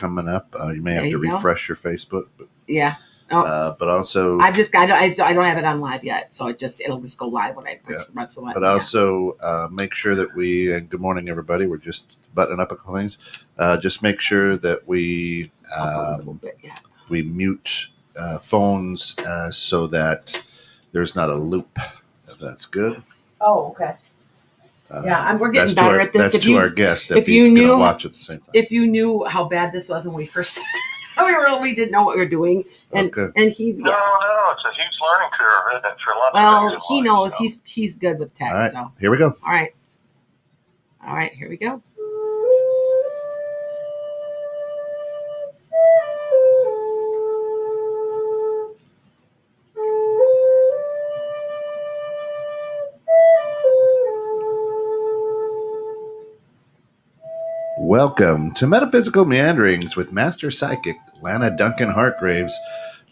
coming up. You may have to refresh your Facebook. But, yeah. Oh. But also, I don't have it on live yet, so it'll just go live when I press the button. But also make sure that and good morning, everybody. We're just buttoning up a couple things. Just make sure that we we mute phones so that there's not a loop. If that's good. Oh, okay. Yeah, we're getting better at this. That's to our guest. If he's going to watch at the same time. If you knew how bad this was when we first. We didn't know what we were doing, and he's no, it's a huge learning curve, isn't it, for a lot of people. He knows he's good with tech. All right, so here we go. All right, here we go. Welcome to Metaphysical Meanderings with Master Psychic Lana Duncan Hartgraves.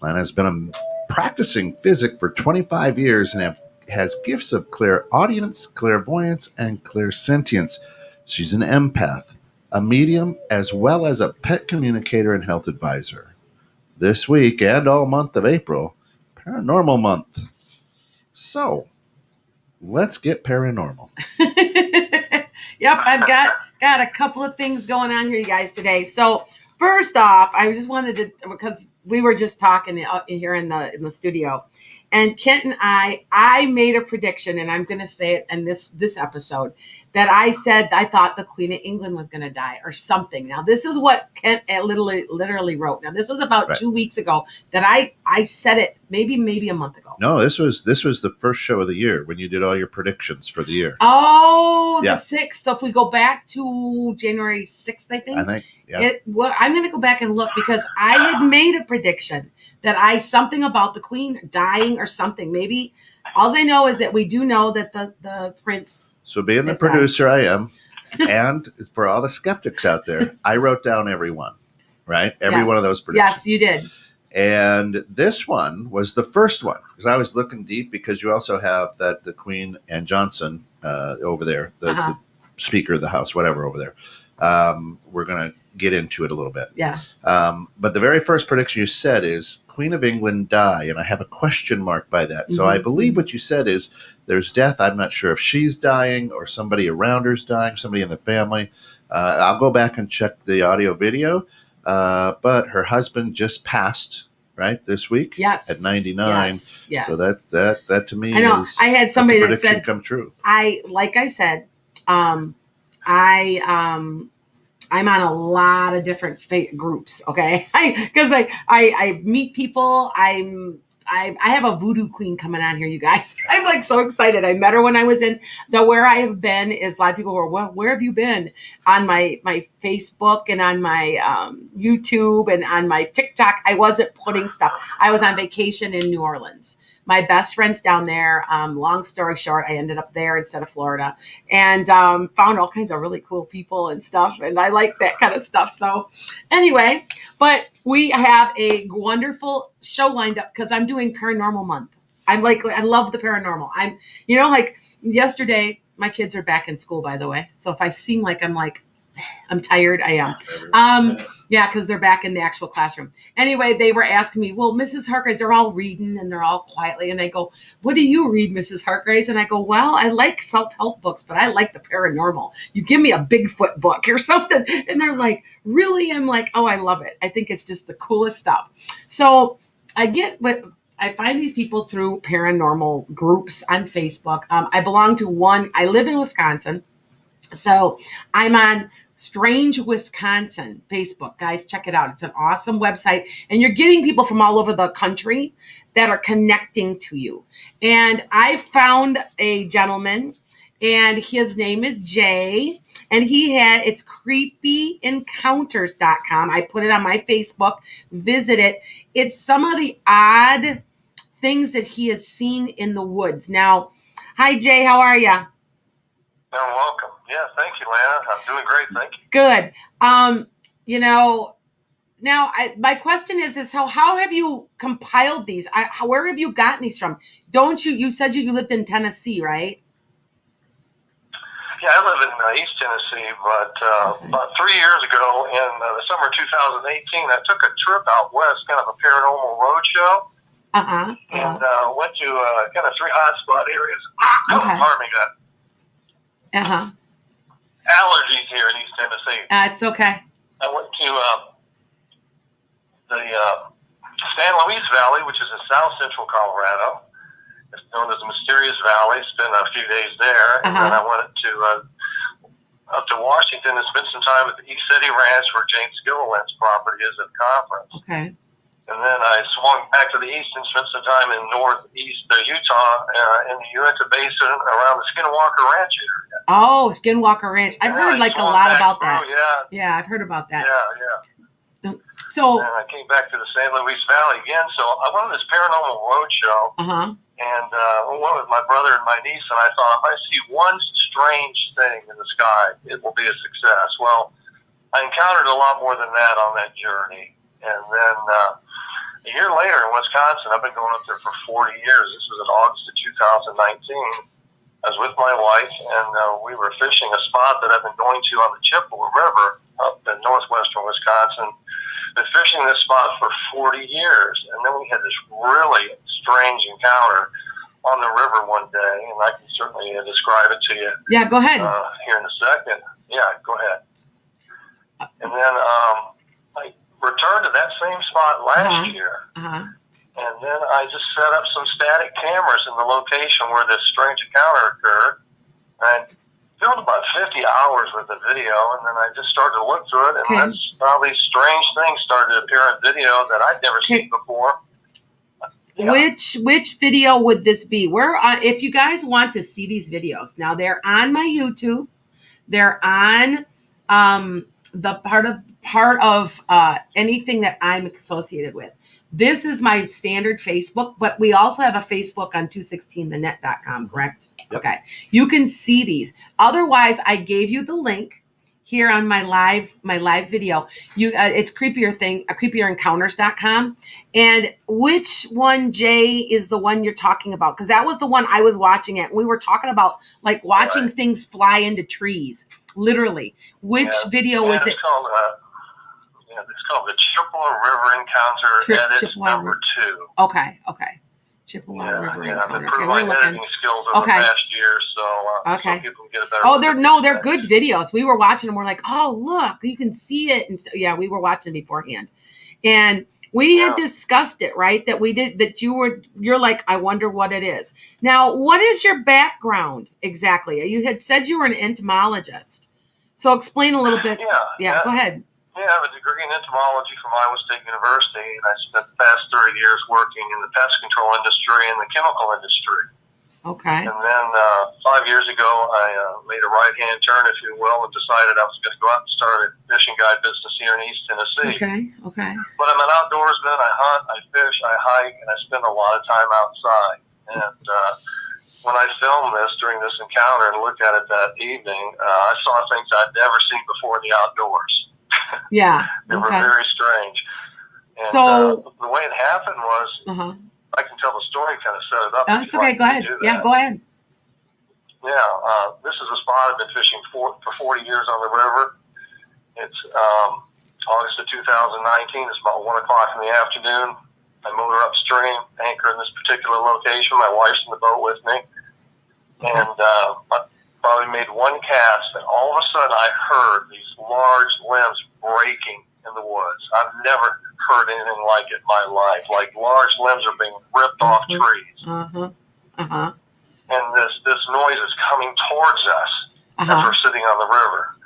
Lana has been a practicing physic for 25 years and has gifts of clairaudience, clairvoyance, and clairsentience. She's an empath, a medium, as well as a pet communicator and health advisor. This week and all month of April, Paranormal Month. So, let's get paranormal. Yep, I've got a couple of things going on here, you guys, today. So first off, I just wanted to, because we were just talking here in the studio, and Kent and I made a prediction, and I'm going to say it in this episode, that I said I thought the Queen of England was going to die or something. Now, this is what Kent literally wrote. Now, this was about 2 weeks ago that I said it maybe a month ago. No, this was the first show of the year when you did all your predictions for the year. Oh, yeah. The 6th. So if we go back to January 6th, I think. Yeah. I'm going to go back and look because I had made a prediction that something about the Queen dying or something. Maybe all I know is that we do know that the prince. So being the producer I am, and for all the skeptics out there, I wrote down every one, right? Every one of those predictions. Yes, you did. And this one was the first one because I was looking deep because you also have the Queen and Johnson over there, the Speaker of the House, whatever over there. We're going to get into it a little bit. Yeah. But the very first prediction you said is Queen of England die, and I have a question mark by that. So I believe what you said is there's death. I'm not sure if she's dying or somebody around her's dying, somebody in the family. I'll go back and check the audio video. But her husband just passed, right, this week? Yes. At 99. Yes. So that to me I know. is I had somebody that said come true. Like I said, I'm on a lot of different groups, okay? Because I meet people. I have a voodoo queen coming on here, you guys. I'm like so excited. I met her when I was in where I have been is a lot of people were, well, where have you been? On my Facebook and on my YouTube and on my TikTok. I wasn't putting stuff. I was on vacation in New Orleans. My best friend's down there. Long story short, I ended up there instead of Florida and found all kinds of really cool people and stuff. And I like that kind of stuff. So anyway, but we have a wonderful show lined up because I'm doing Paranormal Month. I love the paranormal. Like yesterday, my kids are back in school, by the way. So if I seem like I'm tired, I am. Yeah, because they're back in the actual classroom. Anyway, they were asking me, well, Mrs. Hartgraves, they're all reading and they're all quietly. And they go, what do you read, Mrs. Hartgraves? And I go, well, I like self-help books, but I like the paranormal. You give me a Bigfoot book or something. And they're like, really? I'm like, oh, I love it. I think it's just the coolest stuff. So I find these people through paranormal groups on Facebook. I belong to one. I live in Wisconsin. So I'm on Strange Wisconsin Facebook. Guys, check it out. It's an awesome website. And you're getting people from all over the country that are connecting to you. And I found a gentleman, and his name is Jay. And it's creepyencounters.com. I put it on my Facebook. Visit it. It's some of the odd things that he has seen in the woods. Now, hi, Jay. How are you? You're welcome. Yeah, thank you, Lana. I'm doing great. Thank you. Good. Now my question is how have you compiled these? Where have you gotten these from? You said you lived in Tennessee, right? Yeah, I live in East Tennessee, but about 3 years ago in the summer of 2018, I took a trip out west, kind of a paranormal roadshow, and went to kind of 3 hotspot areas. Okay. Pardon me, got allergies here in East Tennessee. It's okay. I went to the San Luis Valley, which is in south central Colorado. It's known as the Mysterious Valley. Spent a few days there, and then I went to up to Washington and spent some time at the East City Ranch, where James Gilliland's property is at the conference. Okay. And then I swung back to the east and spent some time in northeast Utah, in the Uinta Basin, around the Skinwalker Ranch area. Oh, Skinwalker Ranch. I've heard like a lot about that. Yeah, I've heard about that. Yeah. So. And I came back to the San Luis Valley again. So I went on this paranormal roadshow. And went with my brother and my niece, and I thought, if I see one strange thing in the sky, it will be a success. Well, I encountered a lot more than that on that journey. And then a year later in Wisconsin, I've been going up there for 40 years. This was in August of 2019. I was with my wife, and we were fishing a spot that I've been going to on the Chippewa River up in northwestern Wisconsin. Been fishing this spot for 40 years, and then we had this really strange encounter on the river one day, and I can certainly describe it to you. Yeah, go ahead. Here in a second. Yeah, go ahead. And then I returned to that same spot last year, and then I just set up some static cameras in the location where this strange encounter occurred. I filmed about 50 hours worth of video, and then I just started to look through it, and that's how these strange things started to appear on video that I'd never seen before. Yeah. Which video would this be? Where, if you guys want to see these videos, now they're on my YouTube. They're on the part of anything that I'm associated with. This is my standard Facebook, but we also have a Facebook on 216thenet.com, correct? Yep. Okay. You can see these. Otherwise, I gave you the link here on my live video. It's creepierencounters.com. And which one, Jay, is the one you're talking about? Because that was the one I was watching it. We were talking about like watching things fly into trees, literally. Which video was it? It's called the Chippewa River Encounter Edit number 2. Okay. Chippewa River Encounter. I've improved my editing skills over the past year, so people can get a better they're good videos. We were watching them. We're like, oh, look, you can see it. And we were watching beforehand. And we had discussed it, right? You're like, I wonder what it is. Now, what is your background exactly? You had said you were an entomologist. So explain a little bit. Yeah, go ahead. Yeah, I have a degree in entomology from Iowa State University, and I spent the past 30 years working in the pest control industry and the chemical industry. Okay. And then 5 years ago, I made a right-hand turn, if you will, and decided I was going to go out and start a fishing guide business here in East Tennessee. Okay. But I'm an outdoorsman. I hunt, I fish, I hike, and I spend a lot of time outside. And when I filmed this during this encounter and looked at it that evening, I saw things I'd never seen before in the outdoors. Yeah. They were very strange. And so the way it happened was, I can tell the story, kind of set it up. That's okay. Go ahead. Yeah, go ahead. Yeah, this is a spot I've been fishing for 40 years on the river. It's August of 2019. It's about 1 o'clock in the afternoon. I motor upstream, anchor in this particular location. My wife's in the boat with me. And I probably made one cast, and all of a sudden I heard these large limbs breaking in the woods. I've never heard anything like it in my life. Like large limbs are being ripped off trees. And this noise is coming towards us as we're sitting on the river.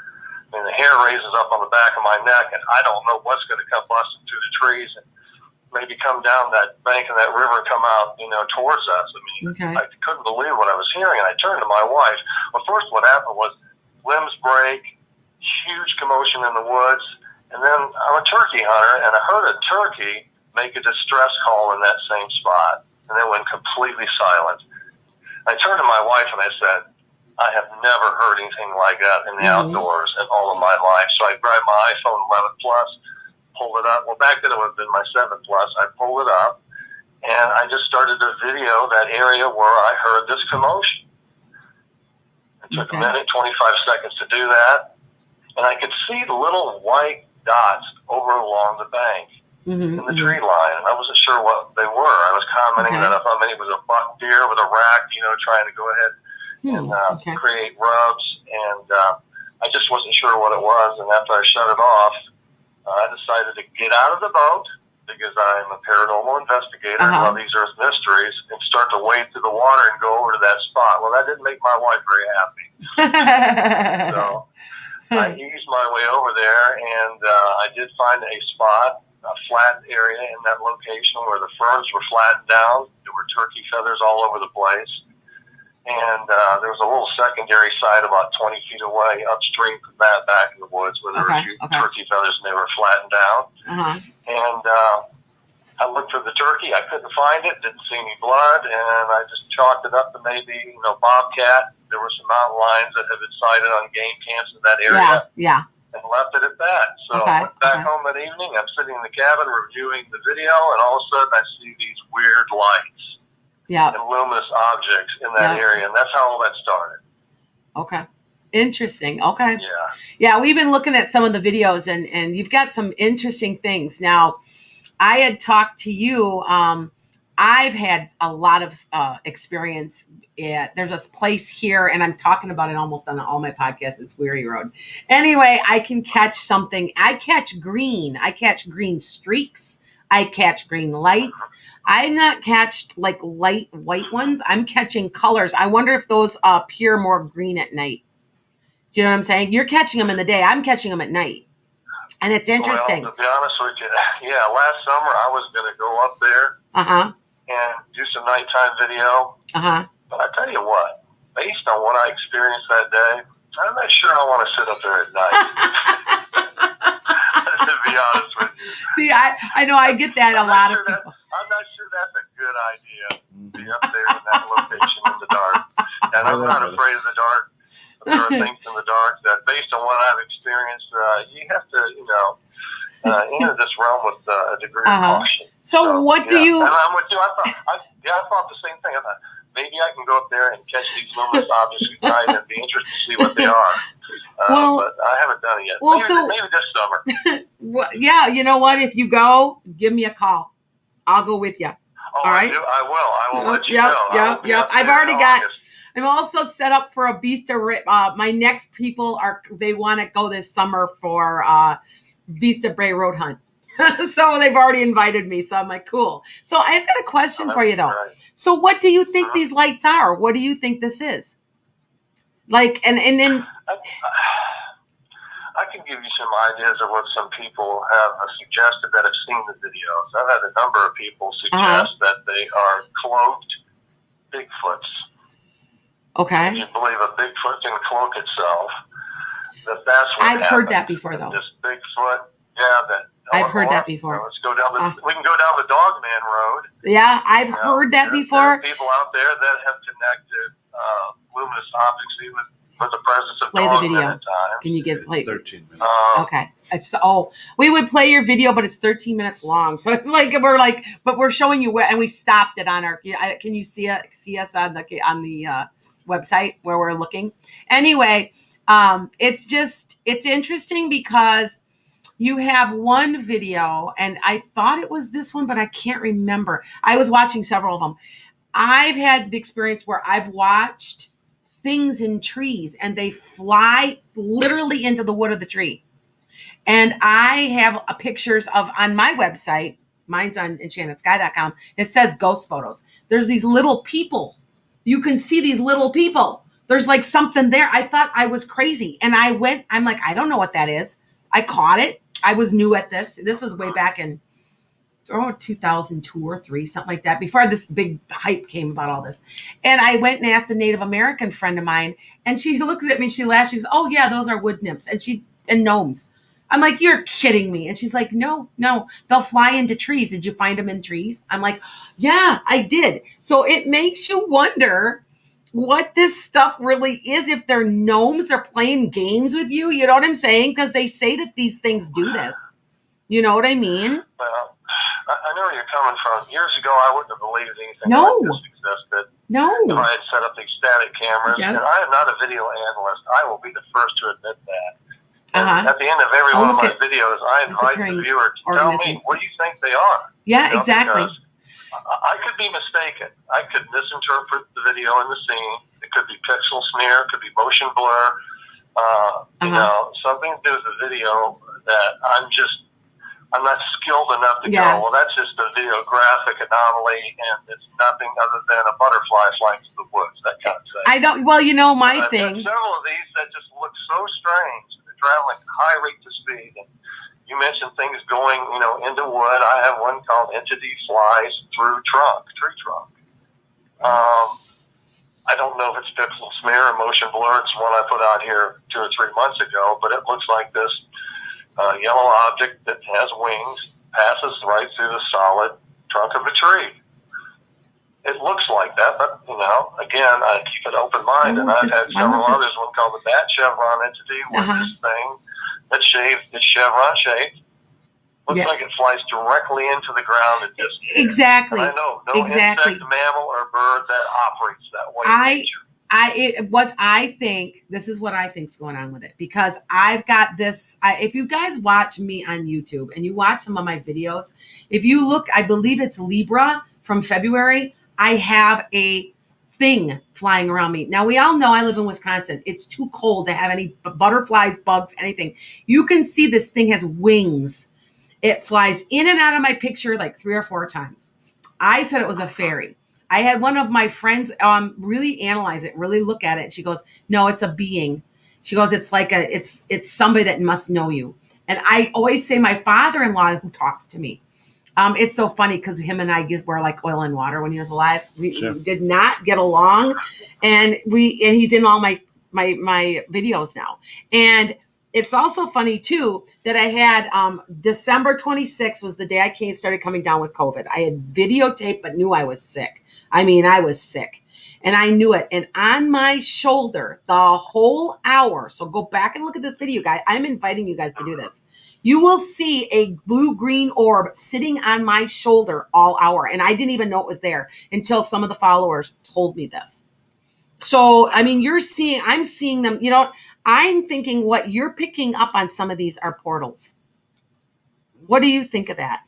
And the hair raises up on the back of my neck, and I don't know what's going to come busting through the trees and maybe come down that bank of that river and come out, towards us. I mean, I couldn't believe what I was hearing, and I turned to my wife. Well, first what happened was limbs break, huge commotion in the woods, and then I'm a turkey hunter, and I heard a turkey make a distress call in that same spot, and then went completely silent. I turned to my wife and I said, I have never heard anything like that in the outdoors in all of my life. So I grabbed my iPhone 11 Plus, pulled it up. Well, back then it would have been my 7 Plus. I pulled it up, and I just started to video that area where I heard this commotion. It took a minute, 25 seconds to do that. And I could see the little white dots over along the bank in the tree line. And I wasn't sure what they were. I was commenting that I thought maybe it was a buck deer with a rack, trying to go ahead and create rubs. And I just wasn't sure what it was. And after I shut it off, I decided to get out of the boat, because I'm a paranormal investigator and love these earth mysteries, and start to wade through the water and go over to that spot. Well, that didn't make my wife very happy. So I eased my way over there, and I did find a spot, a flat area in that location where the ferns were flattened down. There were turkey feathers all over the place. And there was a little secondary site about 20 feet away upstream from that, back in the woods, where there were a few turkey feathers and they were flattened down. And I looked for the turkey. I couldn't find it. Didn't see any blood. And I just chalked it up to maybe, bobcat. There were some mountain lions that had been sighted on game camps in that area. And left it at that. So I went back home that evening. I'm sitting in the cabin reviewing the video, and all of a sudden I see these weird lights. And luminous objects in that area. And that's how all that started. Okay. Interesting. Okay. Yeah, we've been looking at some of the videos, and you've got some interesting things. Now, I had talked to you. I've had a lot of experience. There's this place here, and I'm talking about it almost on all my podcasts. It's Weary Road. Anyway, I can catch something. I catch green. I catch green streaks. I catch green lights. I'm not catched like light white ones. I'm catching colors. I wonder if those appear more green at night. Do you know what I'm saying? You're catching them in the day. I'm catching them at night. And it's interesting. Well, to be honest with you, last summer I was going to go up there and do some nighttime video. But I tell you what, based on what I experienced that day, I'm not sure I want to sit up there at night. To be honest with you. See, I know I get that a lot of people. I'm not sure that's a good idea to be up there in that location in the dark. And I'm not afraid of the dark. There are things in the dark that, based on what I've experienced, you have to, enter this realm with a degree of caution. So what do you... And I'm with you. I thought the same thing. I thought, maybe I can go up there and catch these luminous objects at night and be interested to see what they are. But I haven't done it yet. Well, maybe this summer. Well, yeah, you know what? If you go, give me a call. I'll go with you. All right? I will let you know. Yep. I've already got... I'm also set up for a Beast of my next people they want to go this summer for Beast of Bray road hunt. So they've already invited me. So I'm like, cool. So I've got a question for you though. Right. So what do you think these lights are? What do you think this is? Like, and then I can give you some ideas of what some people have suggested that have seen the videos. I've had a number of people suggest that they are cloaked Bigfoots. Okay. If you believe a Bigfoot can cloak itself, that's what I've heard that before, though. This Bigfoot, I've heard that before. Let's go down we can go down the Dogman Road. Yeah, I've heard that before. There are people out there that have connected luminous objects even with the presence of play Dogman the video. at times. Can you get play? 13 minutes. Okay. We would play your video, but it's 13 minutes long. So it's but we're showing you where, and we stopped it on our. Can you see us on the website where we're looking? Anyway, it's interesting because you have one video, and I thought it was this one, but I can't remember. I was watching several of them. I've had the experience where I've watched things in trees and they fly literally into the wood of the tree. And I have pictures on my website. Mine's on enchantedSky.com. It says ghost photos. There's these little people. You can see these little people. There's like something there. I thought I was crazy. And I'm like, I don't know what that is. I caught it. I was new at this. This was way back in 2002 or 3, something like that, before this big hype came about all this. And I went and asked a Native American friend of mine, and she looks at me, she laughs, she goes, oh yeah, those are wood nymphs and gnomes. I'm like, you're kidding me. And she's like, no, they'll fly into trees. Did you find them in trees? I'm like, yeah, I did. So it makes you wonder what this stuff really is. If they're gnomes, they're playing games with you. You know what I'm saying? Because they say that these things do this. You know what I mean? Well, I know where you're coming from. Years ago, I wouldn't have believed anything like this existed. No. if I had set up these static cameras. Yep. And I am not a video analyst. I will be the first to admit that. And Uh-huh. at the end of every I'll one of look my at videos, I invite the disappearing viewer to tell me, organisms. what do you think they are? Yeah, You know, exactly. because I could be mistaken. I could misinterpret the video in the scene. It could be pixel smear. It could be motion blur. You know, something to do with the video that I'm not skilled enough to go, well, that's just a videographic anomaly, and it's nothing other than a butterfly flying through the woods, that kind of thing. I don't, well, you know, my I've thing. got several of these that just look so strange. They're traveling at high rates of speed. And you mentioned things going, you know, into wood. I have one called Entity Flies Through Tree Trunk. I don't know if it's pixel smear or motion blur. It's one I put out here 2 or 3 months ago, but it looks like this yellow object that has wings passes right through the solid trunk of a tree. It looks like that, but, you know, again, I keep an open mind, and I've had several others, one called the bat chevron entity, where this thing that's shaped, it's chevron shaped, looks like it flies directly into the ground and just Exactly. And I know no insect, mammal, or bird that operates that way in nature. This is what I think's going on with it, because I've got this. If you guys watch me on YouTube and you watch some of my videos, if you look, I believe it's Libra from February, I have a thing flying around me. Now, we all know I live in Wisconsin. It's too cold to have any butterflies, bugs, anything. You can see this thing has wings. It flies in and out of my picture like 3 or 4 times. I said it was a fairy. I had one of my friends really analyze it, really look at it. And she goes, no, it's a being. She goes, it's like it's somebody that must know you. And I always say my father-in-law who talks to me. It's so funny because him and I were like oil and water when he was alive. We did not get along, and he's in all my videos now. And it's also funny too that I had December 26th was the day I started coming down with COVID. I had videotaped, but knew I was sick. I mean, I was sick, and I knew it. And on my shoulder, the whole hour. So go back and look at this video, guys. I'm inviting you guys to do this. You will see a blue-green orb sitting on my shoulder all hour. And I didn't even know it was there until some of the followers told me this. So, I mean, I'm seeing them, you know, I'm thinking what you're picking up on some of these are portals. What do you think of that?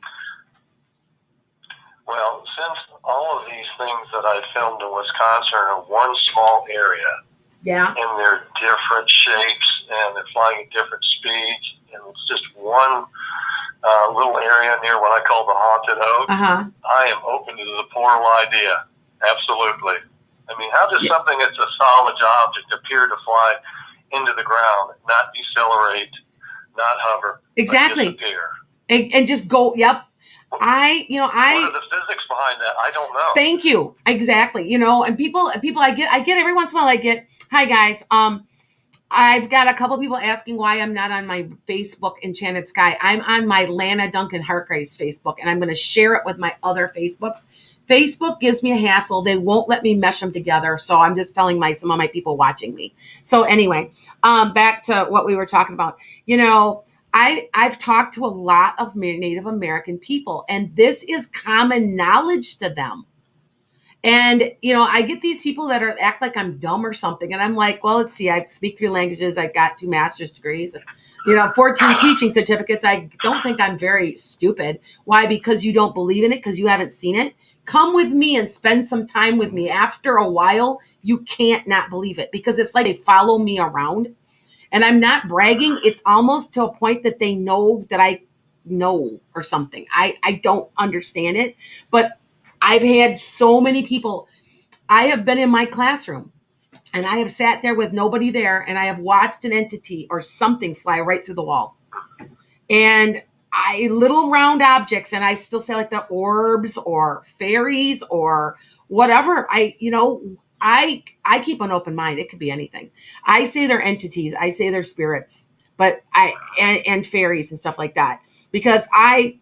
Well, since all of these things that I filmed in Wisconsin are in one small area, and they're different shapes, and they're flying at different speeds, and it's just one little area near what I call the haunted oak, I am open to the portal idea. Absolutely. I mean, how does something that's a solid object appear to fly into the ground, not decelerate, not hover, exactly, but disappear? And just go, what are the physics behind that? I don't know. Thank you. Exactly. You know, and people, I get every once in a while, hi guys. I've got a couple people asking why I'm not on my Facebook, Enchanted Sky. I'm on my Lana Duncan Hargraves Facebook, and I'm going to share it with my other Facebooks. Facebook gives me a hassle. They won't let me mesh them together. So I'm just telling some of my people watching me. So anyway, back to what we were talking about. You know, I've talked to a lot of Native American people, and this is common knowledge to them. And, you know, I get these people that act like I'm dumb or something. And I'm like, well, let's see, I speak 3 languages. I got 2 master's degrees, 14 teaching certificates. I don't think I'm very stupid. Why? Because you don't believe in it, because you haven't seen it. Come with me and spend some time with me. After a while, you can't not believe it, because it's like they follow me around. And I'm not bragging. It's almost to a point that they know that I know or something. I don't understand it, but I've had so many people. I have been in my classroom and I have sat there with nobody there, and I have watched an entity or something fly right through the wall. And little round objects, and I still say like the orbs or fairies or whatever. I keep an open mind. It could be anything. I say they're entities. I say they're spirits, but and fairies and stuff like that, because I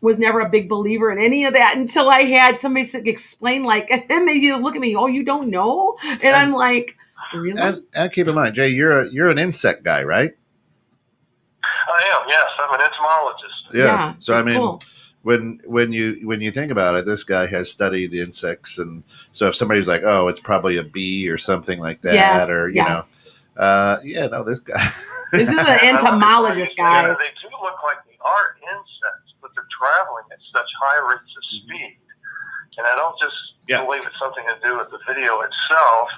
was never a big believer in any of that until I had somebody explain, and they look at me, oh, you don't know? And I'm like, really? And keep in mind, Jay, you're an insect guy, right? I am, yes. I'm an entomologist. Yeah. So, I mean, cool. when you think about it, this guy has studied insects, and so if somebody's like, "Oh, it's probably a bee or something like that," Yes, or yes. yeah, no, this guy. This is an entomologist, Yeah, guys. they do look like they are insects, but they're traveling at such high rates of speed. And I don't just believe it's something to do with the video itself.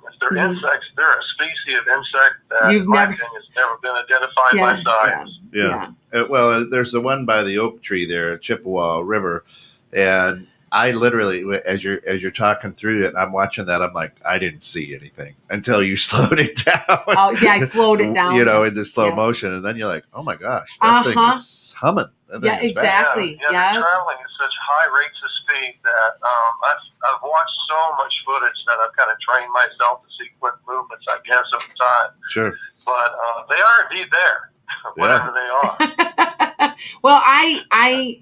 If they're insects, they're a species of insect that, in my opinion, has never been identified by science. Yeah. Well, there's the one by the oak tree there, Chippewa River, and I literally, as you're talking through it, I'm watching that. I'm like, I didn't see anything until you slowed it down. Oh yeah, I slowed it down. Into slow motion, and then you're like, oh my gosh, that thing is humming. That thing is exactly. They're traveling at such high rates of speed that I've watched so much footage that I've kind of trained myself to see quick movements, I guess, over time. Sure. But they are indeed there, whatever they are. Well, I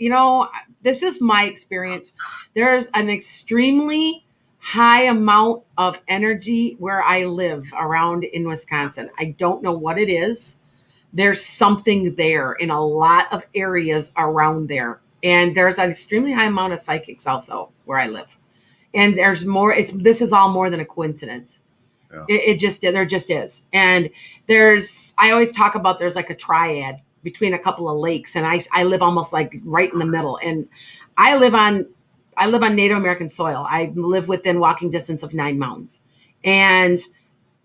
this is my experience. There's an extremely high amount of energy where I live around in Wisconsin. I don't know what it is. There's something there in a lot of areas around there. And there's an extremely high amount of psychics also where I live. And there's more, this is all more than a coincidence. Yeah. There just is. And I always talk about there's like a triad between a couple of lakes, and I live almost like right in the middle. And I live on Native American soil. I live within walking distance of 9 mountains, and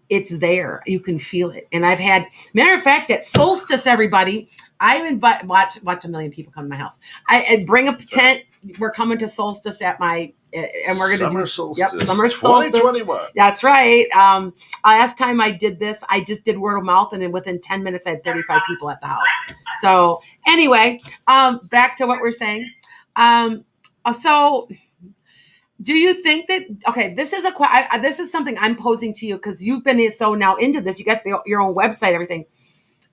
it's there. You can feel it. And I've had, matter of fact, at solstice, everybody, I even watch a million people come to my house. I bring a tent. We're coming to solstice at my, and we're going to do solstice. Yep, summer solstice. 2021. That's right. Last time I did this, I just did word of mouth, and then within 10 minutes, I had 35 people at the house. So anyway, back to what we're saying. So do you think that, okay, this is something I'm posing to you because you've been so now into this, you got your own website, everything.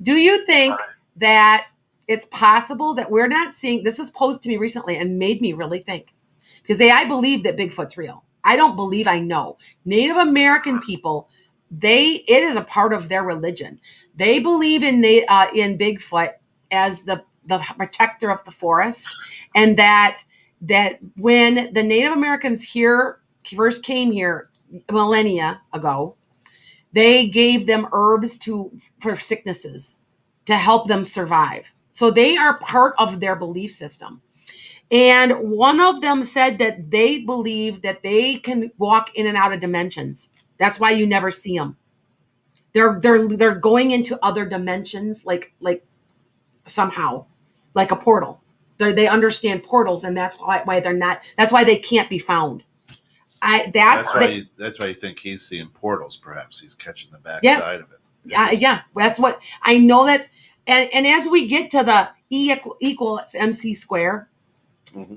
Do you think that it's possible that we're not seeing, this was posed to me recently and made me really think, because I believe that Bigfoot's real. I don't believe I know. Native American people, it is a part of their religion. They believe in Bigfoot as the protector of the forest, and that when the Native Americans here first came here millennia ago, they gave them herbs for sicknesses to help them survive. So they are part of their belief system. And one of them said that they believe that they can walk in and out of dimensions. That's why you never see them. They're going into other dimensions, like somehow, like a portal. They understand portals, and that's why they're not. That's why they can't be found. That's why you think he's seeing portals. Perhaps he's catching the backside of it. Yeah. That's what I know. And as we get to the E equals MC square,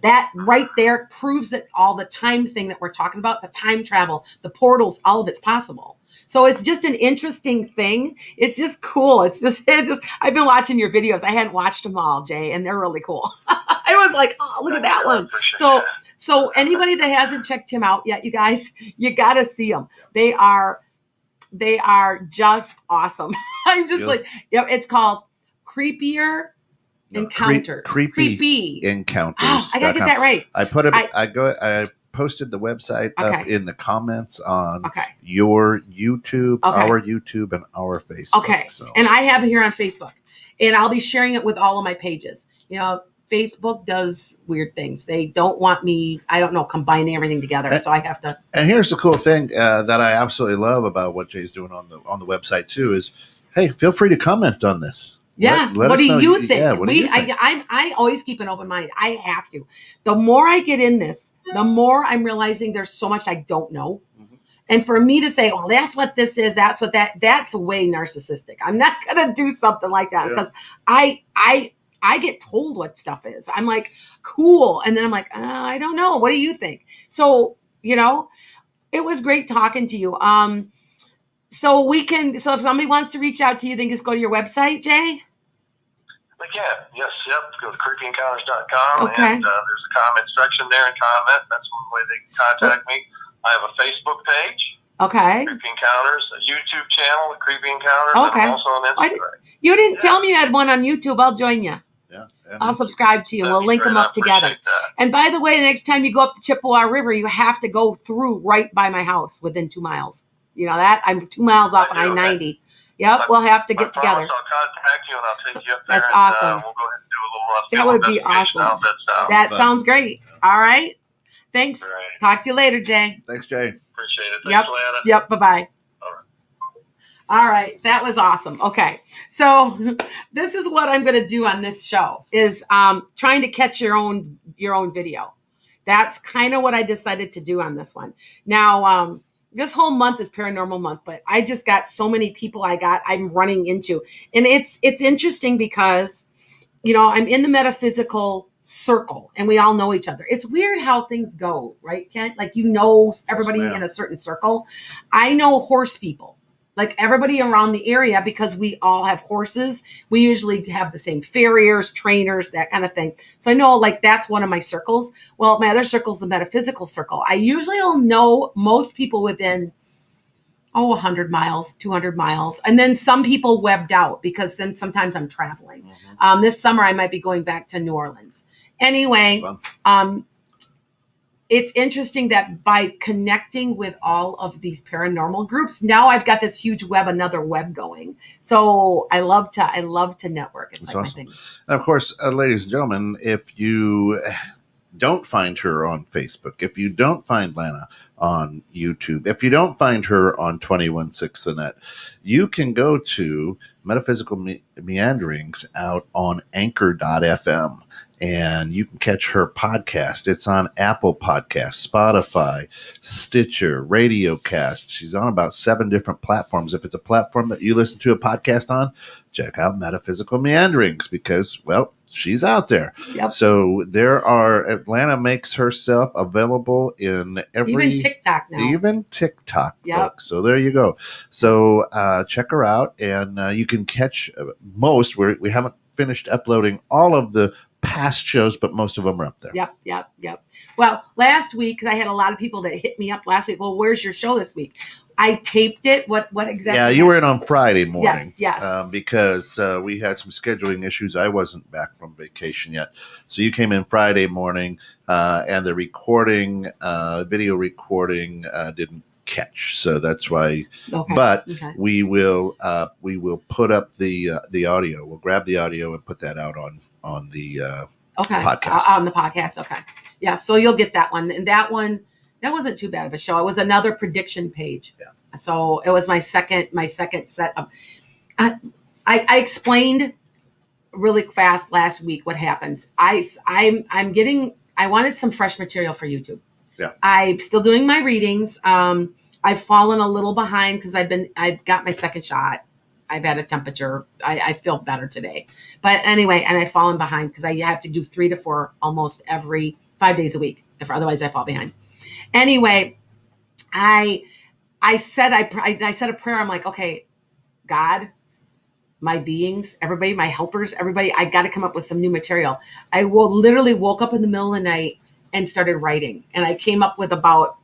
that right there proves that all the time thing that we're talking about, the time travel, the portals, all of it's possible. So it's just an interesting thing. It's just cool. It's just I've been watching your videos. I hadn't watched them all, Jay, and they're really cool. I was like, oh, look at that one. So anybody that hasn't checked him out yet, you guys, you got to see them. They are just awesome. I'm just it's called Creepier Encounter. Creepy Encounters. Oh, I gotta get that right. I put it. I posted the website up in the comments on your YouTube, our YouTube, and our Facebook. Okay. So. And I have it here on Facebook, and I'll be sharing it with all of my pages. Facebook does weird things. They don't want me, I don't know, combining everything together. So I have to. And here's the cool thing that I absolutely love about what Jay's doing on the website too is, hey, feel free to comment on this. Yeah. What do you think? Yeah, what do you think? I always keep an open mind. I have to. The more I get in this, the more I'm realizing there's so much I don't know. Mm-hmm. And for me to say, well, that's what this is, that's way narcissistic. I'm not going to do something like that because I get told what stuff is. I'm like, cool. And then I'm like, I don't know. What do you think? So, it was great talking to you. So if somebody wants to reach out to you, then just go to your website, Jay? They can. Yes. Yep. Go to creepyencounters.com. Okay. And there's a comment section there and comment. That's one way they can contact me. I have a Facebook page. Okay. Creepy Encounters, a YouTube channel, Creepy Encounters. Okay. And I'm also on Instagram. You didn't tell me you had one on YouTube. I'll join you. Yeah. And I'll subscribe to you. That'd We'll be link great. them I up together. appreciate that. And by the way, the next time you go up the Chippewa River, you have to go through right by my house within 2 miles. You know that? I'm 2 miles off I do, I-90. Yep, we'll have to I get together. promise I'll contact you and I'll take you up there. That's and, awesome. We'll go ahead and do a little That field would be investigation awesome. out that stuff. That Fun. sounds great. All right. Thanks. Great. Talk to you later, Jay. Thanks, Jay. Appreciate it. Yep. Thanks, Lana. Yep. Bye-bye. All right. All right, that was awesome. Okay, so this is what I'm going to do on this show is trying to catch your own video. That's kind of what I decided to do on this one. Now, this whole month is paranormal month, but I just got so many people I'm running into, and it's interesting because, you know, I'm in the metaphysical circle and we all know each other. It's weird how things go, right, Kent? Like, you know, everybody Yes, ma'am. in a certain circle. I know horse people. Like everybody around the area, because we all have horses, we usually have the same farriers, trainers, that kind of thing. So I know, like, that's one of my circles. Well, my other circle is the metaphysical circle. I usually will know most people within, 100 miles, 200 miles. And then some people webbed out because then sometimes I'm traveling. This summer, I might be going back to New Orleans. Anyway, it's interesting that by connecting with all of these paranormal groups, now I've got this huge another web going. So I love to network. It's That's like awesome. my thing. And of course, ladies and gentlemen, if you don't find her on Facebook, if you don't find Lana on YouTube, if you don't find her on 216 the Net, you can go to Metaphysical Meanderings out on Anchor.fm. And you can catch her podcast. It's on Apple Podcasts, Spotify, Stitcher, RadioCast. She's on about 7 different platforms. If it's a platform that you listen to a podcast on, check out Metaphysical Meanderings because, well, she's out there. Yep. So Atlanta makes herself available in Even TikTok now. Even TikTok, Yep. folks. So there you go. So check her out, and you can catch most. We haven't finished uploading all of the past shows, but most of them are up there. Yep. Well, last week, because I had a lot of people that hit me up last week. Well, where's your show this week? I taped it. What exactly? Yeah, you were in on Friday morning. Yes. Because we had some scheduling issues. I wasn't back from vacation yet. So you came in Friday morning, and the recording, video recording, didn't catch. So that's why. Okay. But Okay. we will put up the audio. We'll grab the audio and put that out on the podcast. On the podcast. Okay. Yeah. So you'll get that one. And that wasn't too bad of a show. It was another prediction page. Yeah. So it was my second set up. I explained really fast last week what happens. I wanted some fresh material for YouTube. Yeah. I'm still doing my readings. I've fallen a little behind because I've got my second shot. I've had a temperature. I feel better today. But anyway, and I've fallen behind because I have to do 3 to 4 almost every 5 days a week. Otherwise I fall behind. Anyway, I said a prayer. I'm like, okay, God, my beings, everybody, my helpers, everybody, I got to come up with some new material. I literally woke up in the middle of the night and started writing. And I came up with about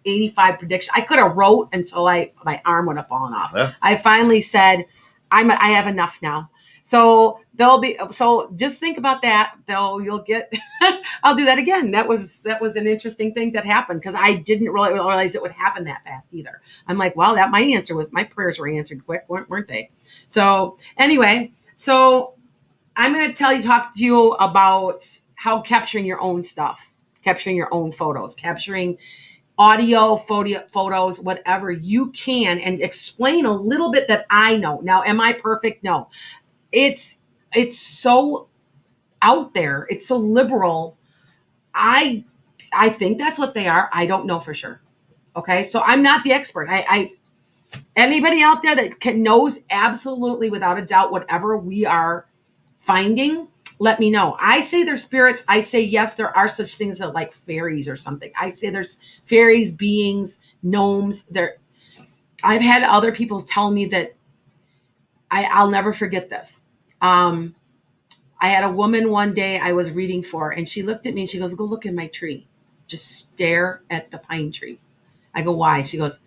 85 predictions. I could have wrote until my arm would have fallen off. Yeah. I finally said, I have enough now. So just think about that. Though you'll get, I'll do that again. That was an interesting thing that happened because I didn't really realize it would happen that fast either. I'm like, well, my prayers were answered quick, weren't they? So anyway, I'm going to talk to you about how capturing your own stuff, capturing your own photos, capturing audio, photos, whatever you can, and explain a little bit that I know. Now, am I perfect? No. It's so out there. It's so liberal. I think that's what they are. I don't know for sure. Okay. So I'm not the expert. Anybody out there that knows absolutely without a doubt, whatever we are finding, let me know. I say they're spirits. I say, yes, there are such things as like fairies or something. I say there's fairies, beings, gnomes. I've had other people tell me that I'll never forget this. I had a woman one day I was reading for, and she looked at me and she goes, go look in my tree. Just stare at the pine tree. I go, why? She goes,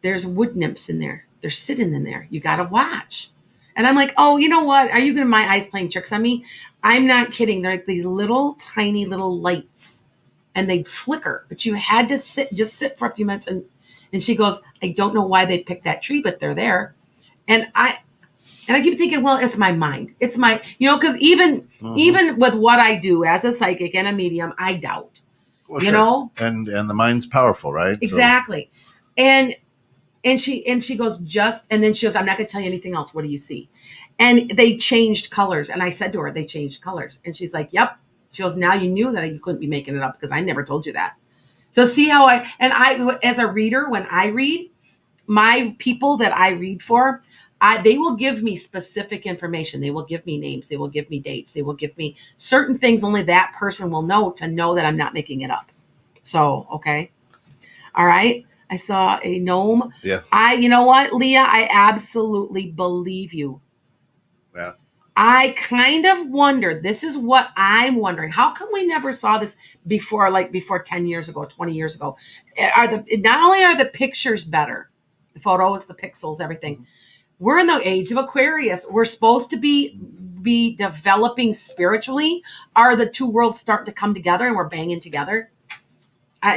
there's wood nymphs in there. They're sitting in there. You got to watch. And I'm like, oh, you know what? Are you going to my eyes playing tricks on me? I'm not kidding. They're like these little tiny little lights and they'd flicker, but you had to sit for a few minutes. And she goes, I don't know why they picked that tree, but they're there. And I keep thinking, well, it's my mind. It's my, because even with what I do as a psychic and a medium, I doubt, Well, sure. And the mind's powerful, right? Exactly. So. And she goes, and then she goes, I'm not going to tell you anything else. What do you see? And they changed colors. And I said to her, they changed colors. And she's like, yep. She goes, now you knew that you couldn't be making it up because I never told you that. So see how I, as a reader, when I read, my people that I read for, they will give me specific information. They will give me names. They will give me dates. They will give me certain things only that person will know to know that I'm not making it up. So, okay. All right. I saw a gnome. Yeah. You know what, Leah? I absolutely believe you. Yeah. I kind of wonder, this is what I'm wondering. How come we never saw this before, like before 10 years ago, 20 years ago? Not only are the pictures better, the photos, the pixels, everything. We're in the age of Aquarius. We're supposed to be developing spiritually. Are the two worlds starting to come together and we're banging together?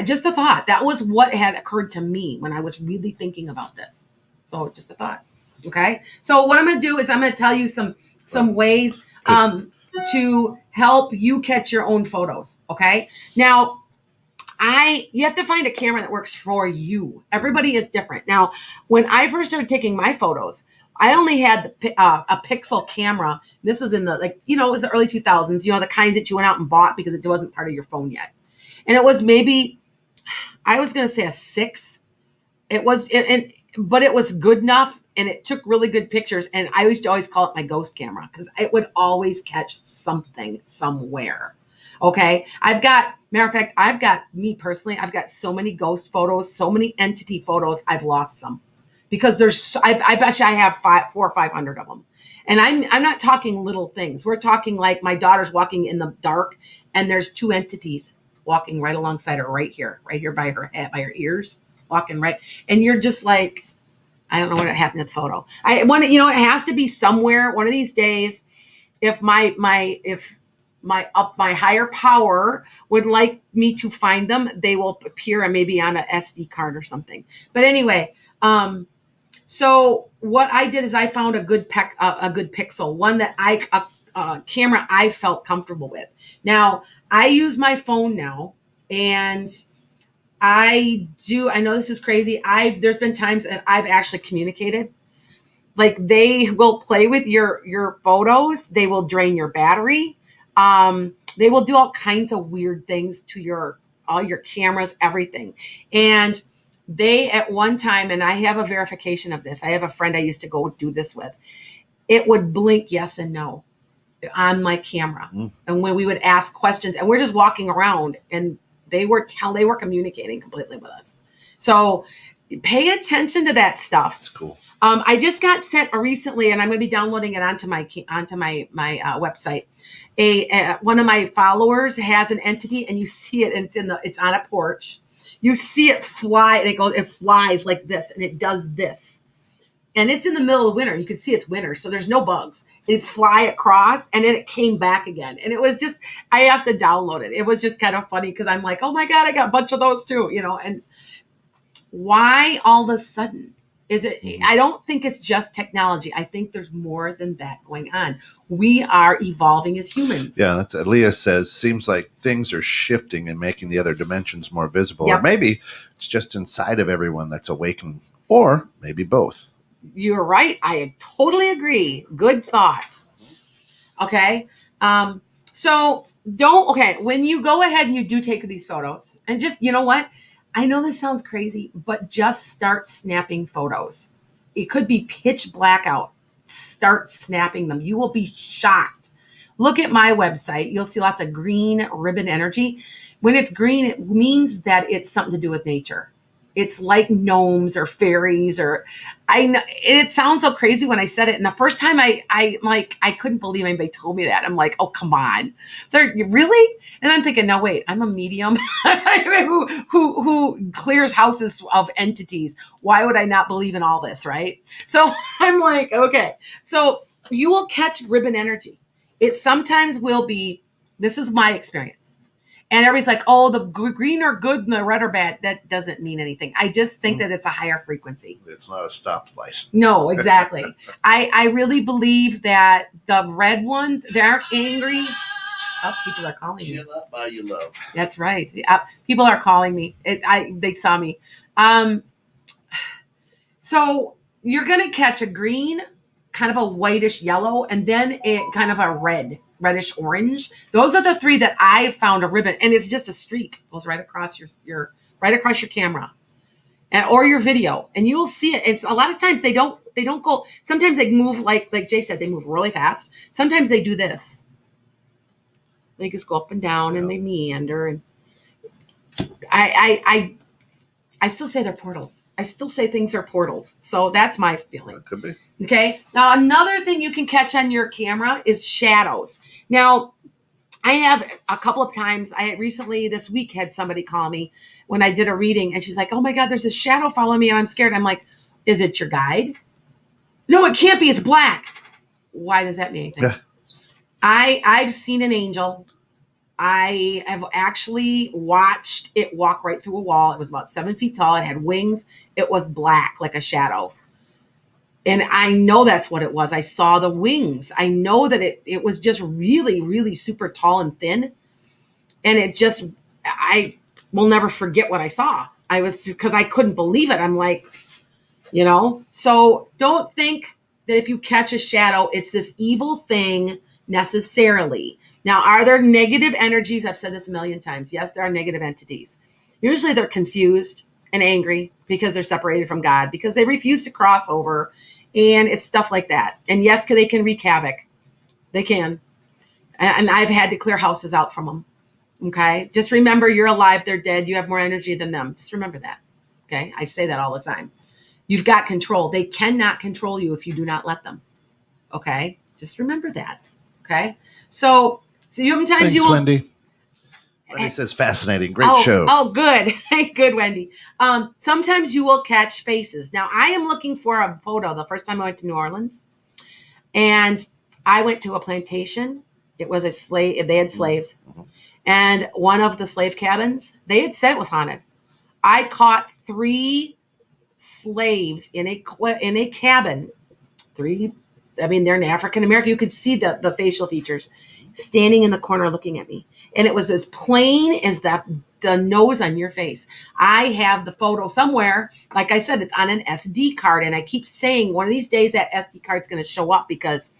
Just a thought. That was what had occurred to me when I was really thinking about this. So just a thought. Okay. So what I'm going to do is I'm going to tell you some ways to help you catch your own photos. Okay. Now, you have to find a camera that works for you. Everybody is different. Now, when I first started taking my photos, I only had a pixel camera. This was in the, it was the early 2000s, the kind that you went out and bought because it wasn't part of your phone yet. And it was maybe, I was going to say a 6. It was, but it was good enough and it took really good pictures. And I used to always call it my ghost camera because it would always catch something somewhere. Okay. Matter of fact, I've got so many ghost photos, so many entity photos. I've lost some because I bet you I have 400 or 500 of them. And I'm not talking little things. We're talking like my daughter's walking in the dark and there's 2 entities walking right alongside her right here by her head, by her ears, walking right. And you're just like, I don't know what happened to the photo. It has to be somewhere one of these days. If my higher power would like me to find them, they will appear maybe on an SD card or something. But anyway, so what I did is I found a good pixel, one that camera I felt comfortable with. Now I use my phone now, and I know this is crazy. There's been times that I've actually communicated. Like they will play with your photos. They will drain your battery. They will do all kinds of weird things to all your cameras, everything. And they at one time, and I have a verification of this. I have a friend I used to go do this with. It would blink yes and no on my camera. And when we would ask questions and we're just walking around and they were communicating completely with us. So pay attention to that stuff. It's cool. I just got sent recently, and I'm going to be downloading it onto my website. One of my followers has an entity, and you see it, and it's on a porch. You see it fly, and it flies like this, and it does this, and it's in the middle of winter. You can see it's winter, so there's no bugs. It'd fly across, and then it came back again, and it was just, I have to download it. It was just kind of funny because I'm like, oh my god, I got a bunch of those too, and why all of a sudden? Is it? I don't think it's just technology. I think there's more than that going on. We are evolving as humans. Yeah, that's what Leah says. Seems like things are shifting and making the other dimensions more visible. Yep. Or maybe it's just inside of everyone that's awakened. Or maybe both. You're right. I totally agree. Good thought. Okay. When you go ahead and you do take these photos, and just, you know what? I know this sounds crazy, but just start snapping photos. It could be pitch black out. Start snapping them. You will be shocked. Look at my website. You'll see lots of green ribbon energy. When it's green, it means that it's something to do with nature. It's like gnomes or fairies, it sounds so crazy when I said it. And the first time I couldn't believe anybody told me that. I'm like, oh, come on. Really? And I'm thinking, no, wait, I'm a medium who clears houses of entities. Why would I not believe in all this? Right. So I'm like, okay. So you will catch ribbon energy. It sometimes will be, this is my experience. And everybody's like, oh, the green are good and the red are bad. That doesn't mean anything. I just think that it's a higher frequency. It's not a stoplight. No, exactly. I really believe that the red ones, they're angry. Oh, people are calling me. Chin up by you love. That's right. People are calling me. They saw me. So you're going to catch a green, kind of a whitish yellow, and then it kind of a reddish orange. Those are the three that I've found a ribbon, and it's just a streak. It goes right across your right across your camera, or your video, and you will see it. It's a lot of times they don't go. Sometimes they move like Jay said, they move really fast. Sometimes they do this. They just go up and down and they meander. And I still say they're portals. I still say things are portals. So that's my feeling. Could be. Okay. Now, another thing you can catch on your camera is shadows. Now, I have a couple of times, I recently this week had somebody call me when I did a reading, and she's like, oh my God, there's a shadow following me and I'm scared. I'm like, is it your guide? No, it can't be. It's black. Why does that mean anything? I've seen an angel. I have actually watched it walk right through a wall. It was about 7 feet tall. It had wings. It was black, like a shadow. And I know that's what it was. I saw the wings. I know that it was just really, really super tall and thin. And it just, I will never forget what I saw. I was just, because I couldn't believe it. I'm like, so don't think that if you catch a shadow, it's this evil thing necessarily. Now, are there negative energies? I've said this a million times. Yes, there are negative entities. Usually they're confused and angry because they're separated from God, because they refuse to cross over, and it's stuff like that. And yes, they can wreak havoc. They can. And I've had to clear houses out from them. Okay? Just remember, you're alive, they're dead. You have more energy than them. Just remember that. Okay? I say that all the time. You've got control. They cannot control you if you do not let them. Okay? Just remember that. Okay, so you have times. Thanks, you will. Wendy. Wendy says fascinating, great show. Oh, good, good, Wendy. Sometimes you will catch faces. Now, I am looking for a photo. The first time I went to New Orleans, and I went to a plantation. It was a slave. They had slaves, and one of the slave cabins, they had said it was haunted. I caught 3 slaves in a cabin. 3. I mean, they're an African American. You could see the facial features standing in the corner looking at me. And it was as plain as the nose on your face. I have the photo somewhere. Like I said, it's on an SD card. And I keep saying one of these days that SD card's going to show up, because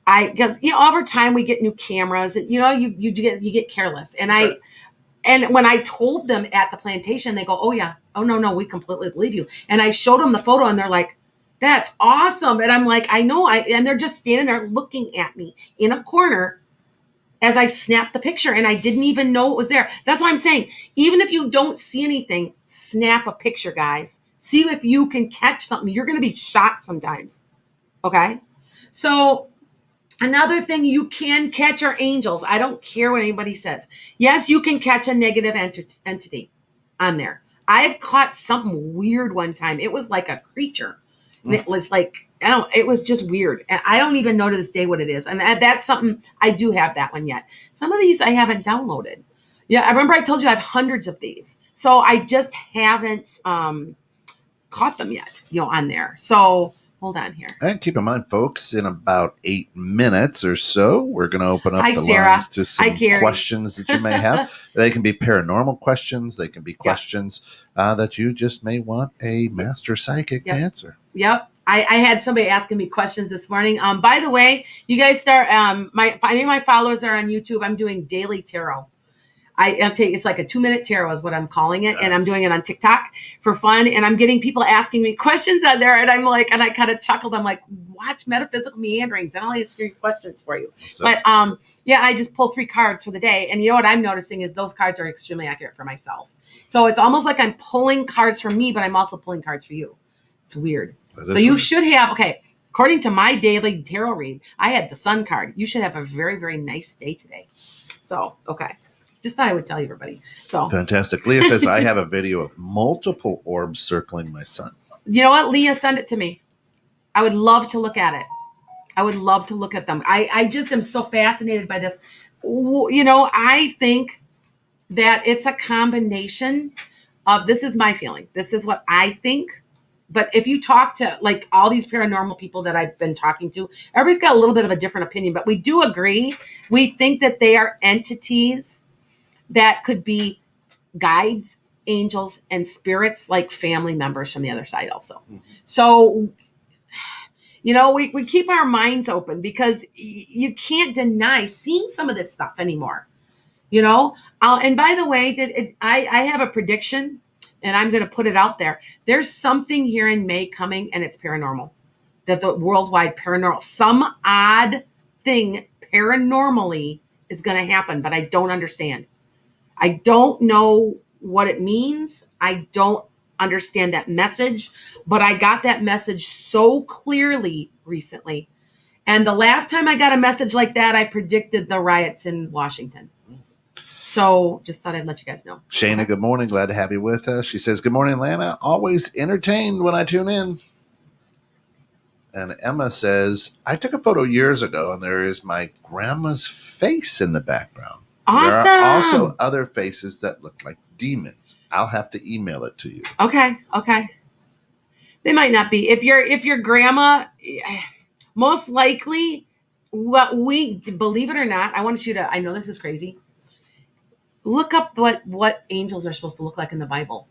over time we get new cameras and, you get careless. And and when I told them at the plantation, they go, oh yeah. Oh no, we completely believe you. And I showed them the photo and they're like, that's awesome. And I'm like, I know. And they're just standing there looking at me in a corner as I snapped the picture. And I didn't even know it was there. That's why I'm saying, even if you don't see anything, snap a picture, guys. See if you can catch something. You're going to be shocked sometimes. Okay. So another thing you can catch are angels. I don't care what anybody says. Yes, you can catch a negative entity on there. I've caught something weird one time. It was like a creature. And it was like, it was just weird. And I don't even know to this day what it is. And that's something, I do have that one yet. Some of these I haven't downloaded. Yeah, I remember I told you I have hundreds of these. So I just haven't caught them yet, on there. So hold on here. And keep in mind, folks, in about 8 minutes or so, we're going to open up the Sarah. lines to some questions that you may have. They can be paranormal questions. They can be questions that you just may want a master psychic to answer. Yep. I had somebody asking me questions this morning. By the way, you guys start, my followers are on YouTube. I'm doing daily tarot. It's like a 2-minute tarot is what I'm calling it. And I'm doing it on TikTok for fun. And I'm getting people asking me questions on there. And I'm like, and I kind of chuckled. I'm like, watch Metaphysical Meanderings and I'll answer your questions for you. But I just pull 3 cards for the day. And you know what I'm noticing is those cards are extremely accurate for myself. So it's almost like I'm pulling cards for me, but I'm also pulling cards for you. It's weird. So you should have, according to my daily tarot read, I had the Sun card. You should have a very, very nice day today. So, just thought I would tell you, everybody. So fantastic. Leah says, I have a video of multiple orbs circling my sun. You know what, Leah, send it to me. I would love to look at it. I would love to look at them. I just am so fascinated by this. I think that it's a combination of, this is my feeling. This is what I think. But if you talk to like all these paranormal people that I've been talking to, everybody's got a little bit of a different opinion, but we do agree. We think that they are entities that could be guides, angels, and spirits, like family members from the other side also. Mm-hmm. So, we keep our minds open because you can't deny seeing some of this stuff anymore. And by the way, I have a prediction, and I'm going to put it out there. There's something here in May coming, and it's paranormal. That the worldwide paranormal, some odd thing paranormally is going to happen, but I don't understand. I don't know what it means. I don't understand that message, but I got that message so clearly recently. And the last time I got a message like that, I predicted the riots in Washington. So just thought I'd let you guys know. Shayna, good morning. Glad to have you with us. She says, good morning, Lana. Always entertained when I tune in. And Emma says, I took a photo years ago, and there is my grandma's face in the background. Awesome. There are also other faces that look like demons. I'll have to email it to you. Okay. They might not be. If your grandma, most likely, what we believe it or not, I want you to, I know this is crazy. Look up what angels are supposed to look like in the Bible.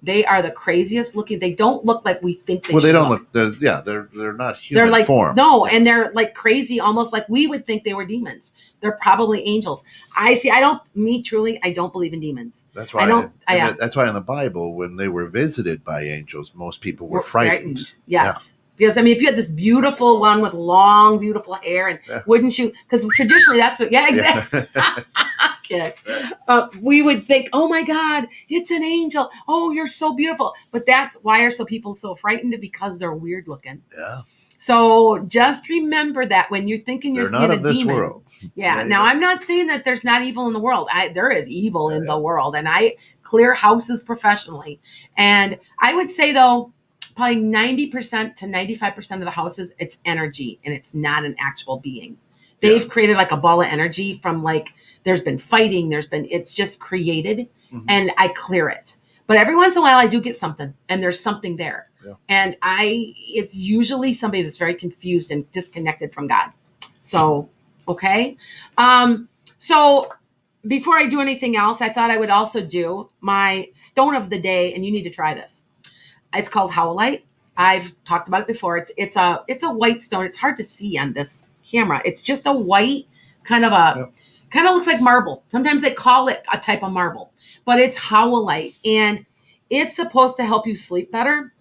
They are the craziest looking. They don't look like we think they should. Well, they don't look. They're not human. They're like form. No, and they're like crazy, almost like we would think they were demons. They're probably angels. I don't believe in demons. That's why that's why in the Bible, when they were visited by angels, most people were frightened. Yes. Yeah. Because, if you had this beautiful one with long, beautiful hair, and wouldn't you? Because traditionally that's what, exactly. Okay. We would think, oh my God, it's an angel. Oh, you're so beautiful. But that's why are people so frightened? Because they're weird looking. Yeah. So just remember that when you're thinking you're seeing a demon. They're not of this world. Yeah. Now, I'm not saying that there's not evil in the world. There is evil in the world, and I clear houses professionally. And I would say, though, probably 90% to 95% of the houses, it's energy, and it's not an actual being. They've created like a ball of energy from there's been fighting, it's just created, and I clear it. But every once in a while I do get something, and there's something there. Yeah. And it's usually somebody that's very confused and disconnected from God. So, okay. So before I do anything else, I thought I would also do my stone of the day, and you need to try this. It's called howlite. I've talked about it before. It's a white stone. It's hard to see on this camera. It's just a white kind of looks like marble. Sometimes they call it a type of marble, but it's howlite, and it's supposed to help you sleep better.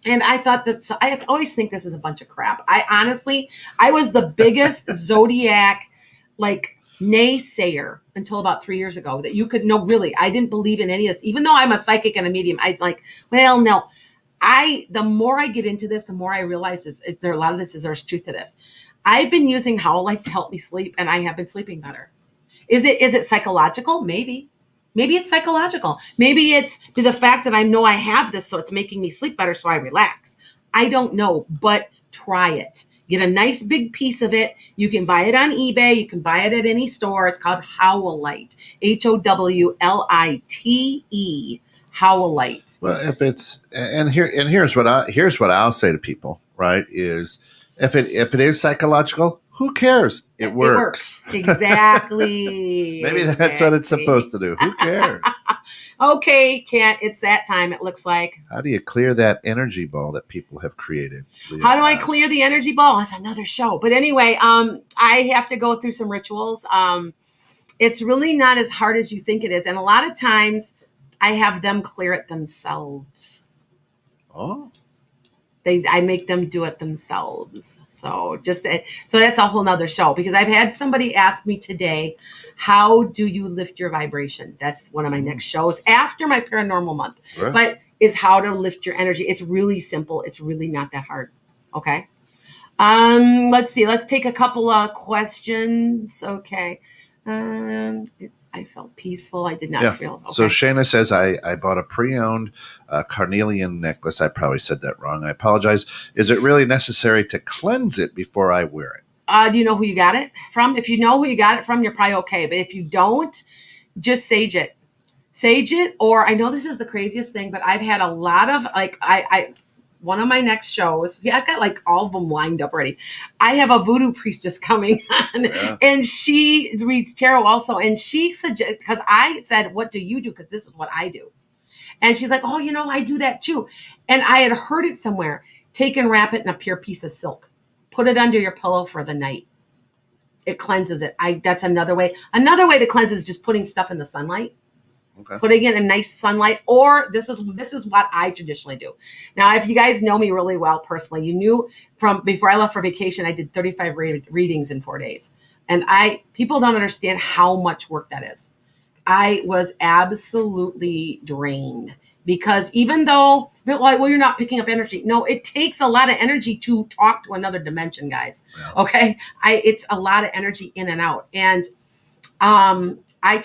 And I thought I always think this is a bunch of crap. I was the biggest zodiac naysayer until about 3 years ago that you could know. Really, I didn't believe in any of this, even though I'm a psychic and a medium. I was like, well, no. The more I get into this, the more I realize there's truth to this. I've been using howlite to help me sleep, and I have been sleeping better. Is it psychological? Maybe it's psychological. Maybe it's the fact that I know I have this, so it's making me sleep better, so I relax. I don't know, but try it. Get a nice big piece of it. You can buy it on eBay. You can buy it at any store. It's called howlite. HOWLITE. Howlite. Well, if it's here's what I'll say to people, right? Is if it is psychological, who cares? It works. Exactly. Maybe that's what it's supposed to do. Who cares? Okay, Kat, it's that time, it looks like. How do you clear that energy ball that people have created? How do I clear the energy ball? That's another show. But anyway, I have to go through some rituals. It's really not as hard as you think it is. And a lot of times I have them clear it themselves. Oh. I make them do it themselves. So that's a whole nother show, because I've had somebody ask me today, how do you lift your vibration? That's one of my next shows after my paranormal month, right. But is how to lift your energy. It's really simple. It's really not that hard. Okay. Let's see. Let's take a couple of questions. Okay. I felt peaceful. I did not feel okay. So Shayna says, I bought a pre-owned carnelian necklace. I probably said that wrong. I apologize. Is it really necessary to cleanse it before I wear it? Do you know who you got it from? If you know who you got it from, you're probably okay. But if you don't, just sage it. Sage it. Or I know this is the craziest thing, but I've had a lot of one of my next shows. Yeah, I've got like all of them lined up already. I have a voodoo priestess coming on, and she reads tarot also. And she suggests, because I said, "What do you do?" Because this is what I do. And she's like, "Oh, I do that too." And I had heard it somewhere. Take and wrap it in a pure piece of silk. Put it under your pillow for the night. It cleanses it. That's another way. Another way to cleanse is just putting stuff in the sunlight. Okay. Putting it in nice sunlight, or this is what I traditionally do. Now, if you guys know me really well personally, you knew from before I left for vacation, I did 35 readings in 4 days. And people don't understand how much work that is. I was absolutely drained because even though, well, you're not picking up energy. No, it takes a lot of energy to talk to another dimension, guys. Yeah. Okay. It's a lot of energy in and out. And I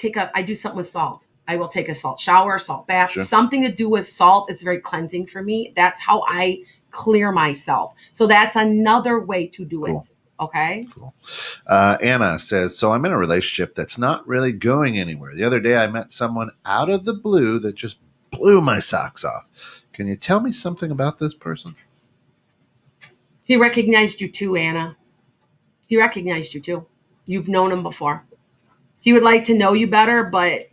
do something with salt. I will take a salt shower, salt bath, something to do with salt. It's very cleansing for me. That's how I clear myself. So that's another way to do it. Okay. Cool. Anna says, so I'm in a relationship that's not really going anywhere. The other day I met someone out of the blue that just blew my socks off. Can you tell me something about this person? He recognized you too, Anna. He recognized you too. You've known him before. He would like to know you better, but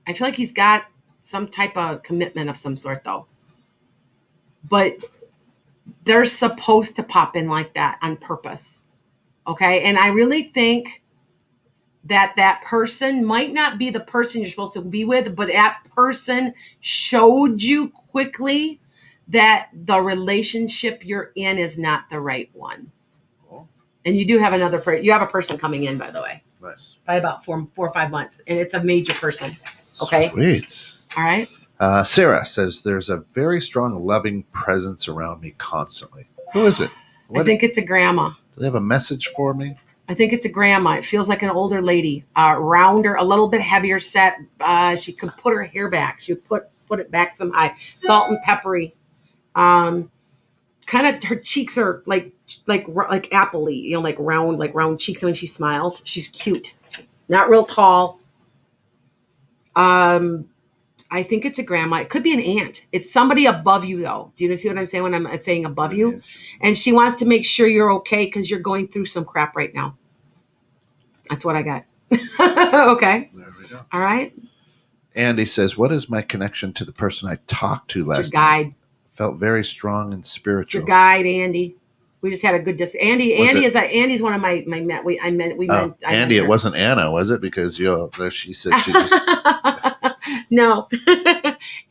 I feel like he's got some type of commitment of some sort, though. But they're supposed to pop in like that on purpose. Okay? And I really think that person might not be the person you're supposed to be with, but that person showed you quickly that the relationship you're in is not the right one. Cool. And you do have you have a person coming in, by the way. Nice. By about 4 or 5 months. And it's a major person. Okay. Sweet. All right. Sarah says there's a very strong, loving presence around me constantly. Who is it? I think it's a grandma. Do they have a message for me? I think it's a grandma. It feels like an older lady, rounder, a little bit heavier set. She could put her hair back. She would put it back some high, salt and peppery. Kind of her cheeks are like apple-y, like round cheeks. And when she smiles, she's cute. Not real tall. I think it's a grandma. It could be an aunt. It's somebody above you, though. Do you see what I'm saying when I'm saying above you? And she wants to make sure you're okay because you're going through some crap right now. That's what I got. Okay. There we go. All right. Andy says, what is my connection to the person I talked to last night? Your guide. Felt very strong and spiritual. It's your guide, Andy. We just had a good Andy's one of my Andy, it wasn't Anna, was it? Because she said she just no.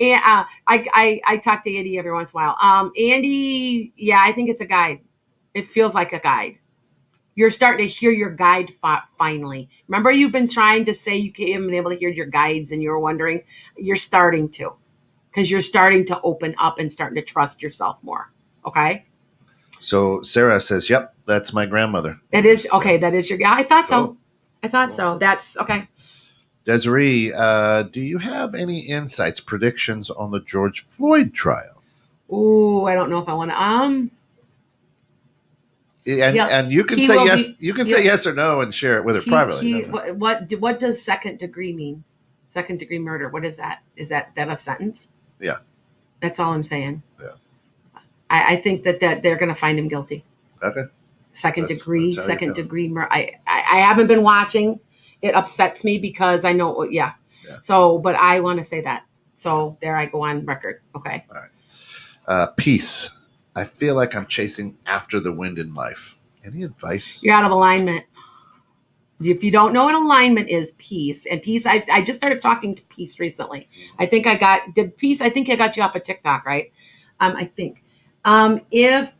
And I talk to Andy every once in a while. Andy, yeah, I think it's a guide. It feels like a guide. You're starting to hear your guide finally. Remember, you've been trying to say you haven't been able to hear your guides, and you were wondering. You're starting to, because you're starting to open up and starting to trust yourself more. Okay. So Sarah says, yep, that's my grandmother. It is. Okay. That is your guy. I thought so. So. That's okay. Desiree, do you have any insights, predictions on the George Floyd trial? Ooh, I don't know if I want to, and you can say yes. You can say yes or no and share it with her privately. What does second degree mean? Second degree murder. What is that? Is that a sentence? Yeah. That's all I'm saying. Yeah. I think that they're going to find him guilty. Okay. Second degree murder. I haven't been watching. It upsets me because I know. Yeah. So, but I want to say that. So there I go on record. Okay. All right. Peace. I feel like I'm chasing after the wind in life. Any advice? You're out of alignment. If you don't know what alignment is, peace. And peace, I just started talking to peace recently. I think I got you off of TikTok, right? I think. If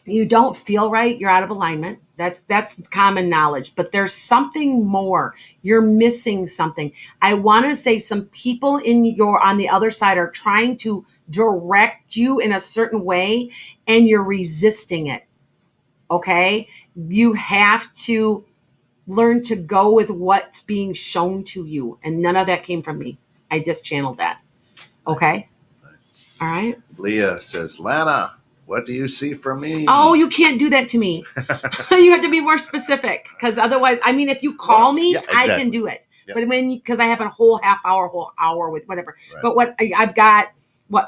you don't feel right, you're out of alignment. That's common knowledge, but there's something more. You're missing something. I want to say some people on the other side are trying to direct you in a certain way and you're resisting it. Okay. You have to learn to go with what's being shown to you. And none of that came from me. I just channeled that. Okay. Nice. All right. Leah says, Lana, what do you see for me? Oh, you can't do that to me. You have to be more specific, because otherwise, I mean, if you call me, yeah, exactly. I can do it. Yep. But because I have a whole whole hour with whatever. Right. But I've got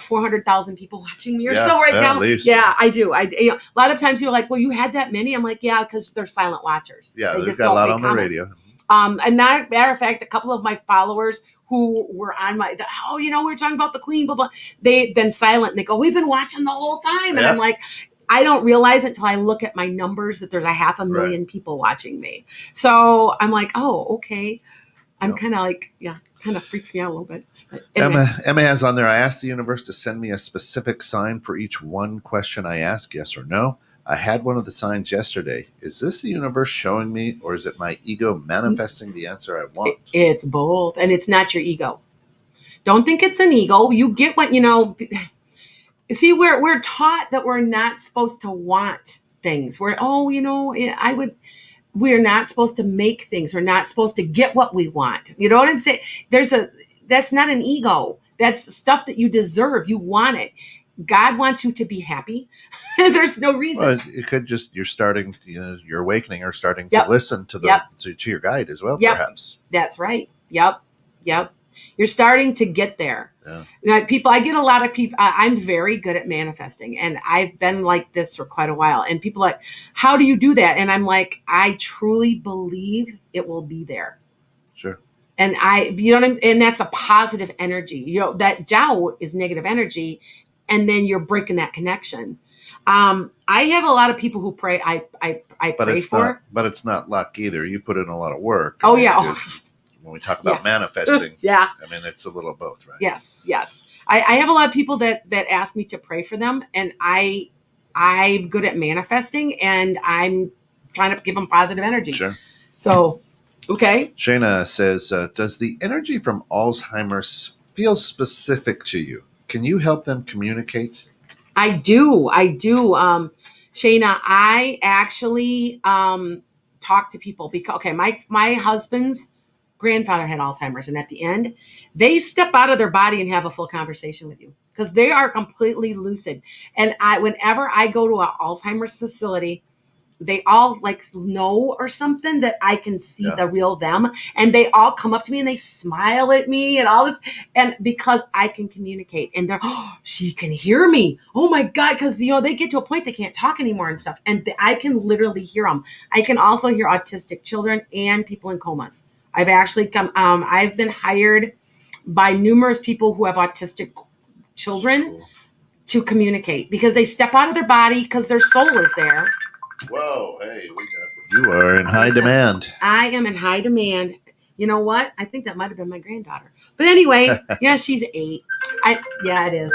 400,000 people watching me or so right now. At least. Yeah, I do. A lot of times you're like, well, you had that many. I'm like, yeah, because they're silent watchers. Yeah, they there's just got a don't lot make on comments. the radio. And matter of fact, a couple of my followers who were on we were talking about the Queen, blah, blah. They've been silent and they go, we've been watching the whole time. And I'm like, I don't realize it until I look at my numbers that there's 500,000 people watching me. So I'm like, oh, okay. I'm kind of like, kind of freaks me out a little bit. But anyway. Emma has on there, I asked the universe to send me a specific sign for each one question I ask, yes or no. I had one of the signs yesterday. Is this the universe showing me, or is it my ego manifesting the answer I want? It's both, and it's not your ego. Don't think it's an ego. You get what, see, we're taught that we're not supposed to want things. We're not supposed to make things. We're not supposed to get what we want. You know what I'm saying? That's not an ego. That's stuff that you deserve. You want it. God wants you to be happy. There's no reason. Well, it could just, you're starting, you're awakening or starting to listen to to your guide as well, perhaps. That's right. Yep. You're starting to get there. Yeah. I get a lot of people. I'm very good at manifesting, and I've been like this for quite a while. And people are like, how do you do that? And I'm like, I truly believe it will be there. Sure. And and that's a positive energy. That doubt is negative energy, and then you're breaking that connection. I have a lot of people who pray. I pray for, but it's not luck either. You put in a lot of work. Oh yeah. When we talk about manifesting, I mean, it's a little of both, right? Yes. I have a lot of people that ask me to pray for them, and I'm good at manifesting, and I'm trying to give them positive energy. Sure. So, okay. Shayna says, does the energy from Alzheimer's feel specific to you? Can you help them communicate? I do. Shayna, I actually talk to people because, my husband's grandfather had Alzheimer's, and at the end, they step out of their body and have a full conversation with you because they are completely lucid. And whenever I go to an Alzheimer's facility, they all know or something that I can see the real them, and they all come up to me and they smile at me and all this, and because I can communicate, and they're, she can hear me. Oh my God. Cause they get to a point they can't talk anymore and stuff. And I can literally hear them. I can also hear autistic children and people in comas. I've actually I've been hired by numerous people who have autistic children to communicate because they step out of their body because their soul is there. Whoa, hey, you are in high demand. I am in high demand. You know what? I think that might have been my granddaughter. But anyway, she's 8. It is.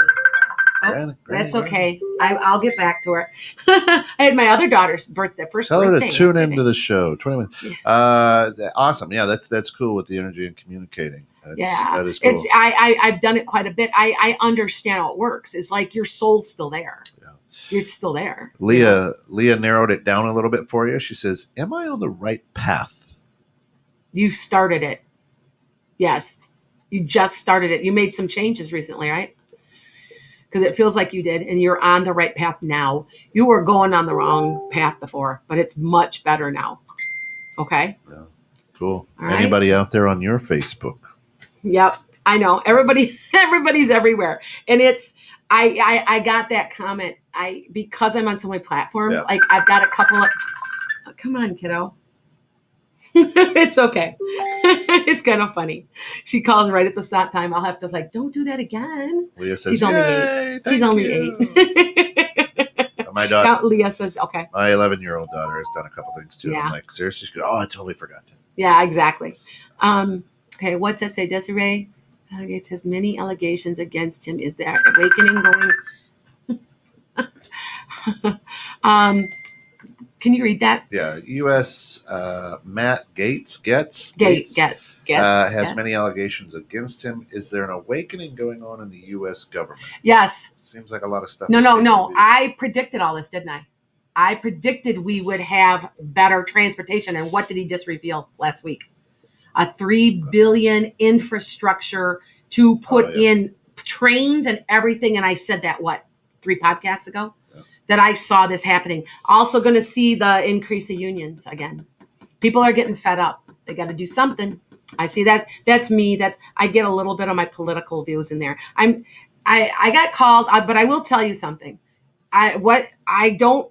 Oh, that's okay. I'll get back to her. I had my other daughter's first birthday. Tell her to tune into the show. 21. Awesome. Yeah, that's cool with the energy and communicating. That is cool. I've done it quite a bit. I understand how it works. It's like your soul's still there. Yeah. You're still there. Leah narrowed it down a little bit for you. She says, am I on the right path? You started it. Yes. You just started it. You made some changes recently, right? Because it feels like you did, and you're on the right path now. You were going on the wrong path before, but it's much better now. Okay? Yeah. Cool. All Anybody out there on your Facebook? Yep. I know. Everybody's everywhere. And it's I got that comment. Because I'm on so many platforms, I've got a couple of come on, kiddo. It's okay. It's kind of funny. She calls right at the stop time. I'll have to don't do that again. Leah says, she's only 8. She's only 8. My daughter. Leah says, okay. My 11-year-old daughter has done a couple things too. Yeah. I'm like, seriously? She goes, I totally forgot. Yeah, exactly. Okay, what's that say, Desiree? It has many allegations against him. Is there awakening going? Can you read that? Yeah, U.S. Matt Gates has many allegations against him. Is there an awakening going on in the U.S. government? Yes. Seems like a lot of stuff. No. I predicted all this, didn't I? I predicted we would have better transportation. And what did he just reveal last week? A $3 billion infrastructure to put in trains and everything. And I said that, 3 podcasts ago, that I saw this happening. Also going to see the increase of unions again. People are getting fed up. They got to do something. I see that. That's me. I get a little bit of my political views in there. I got called, but I will tell you something. I don't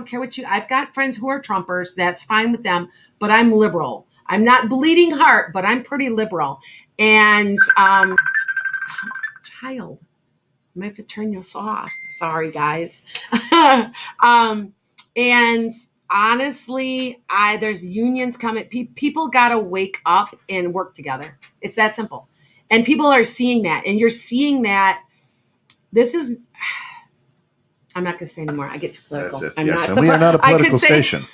care what I've got friends who are Trumpers. That's fine with them, but I'm liberal. I'm not bleeding heart, but I'm pretty liberal. And, child, I might have to turn this off. Sorry, guys. And honestly, there's unions coming. People got to wake up and work together. It's that simple. And people are seeing that. And you're seeing that. I'm not going to say anymore. I get too political. That's it. I'm yes, not. and we are not a political station.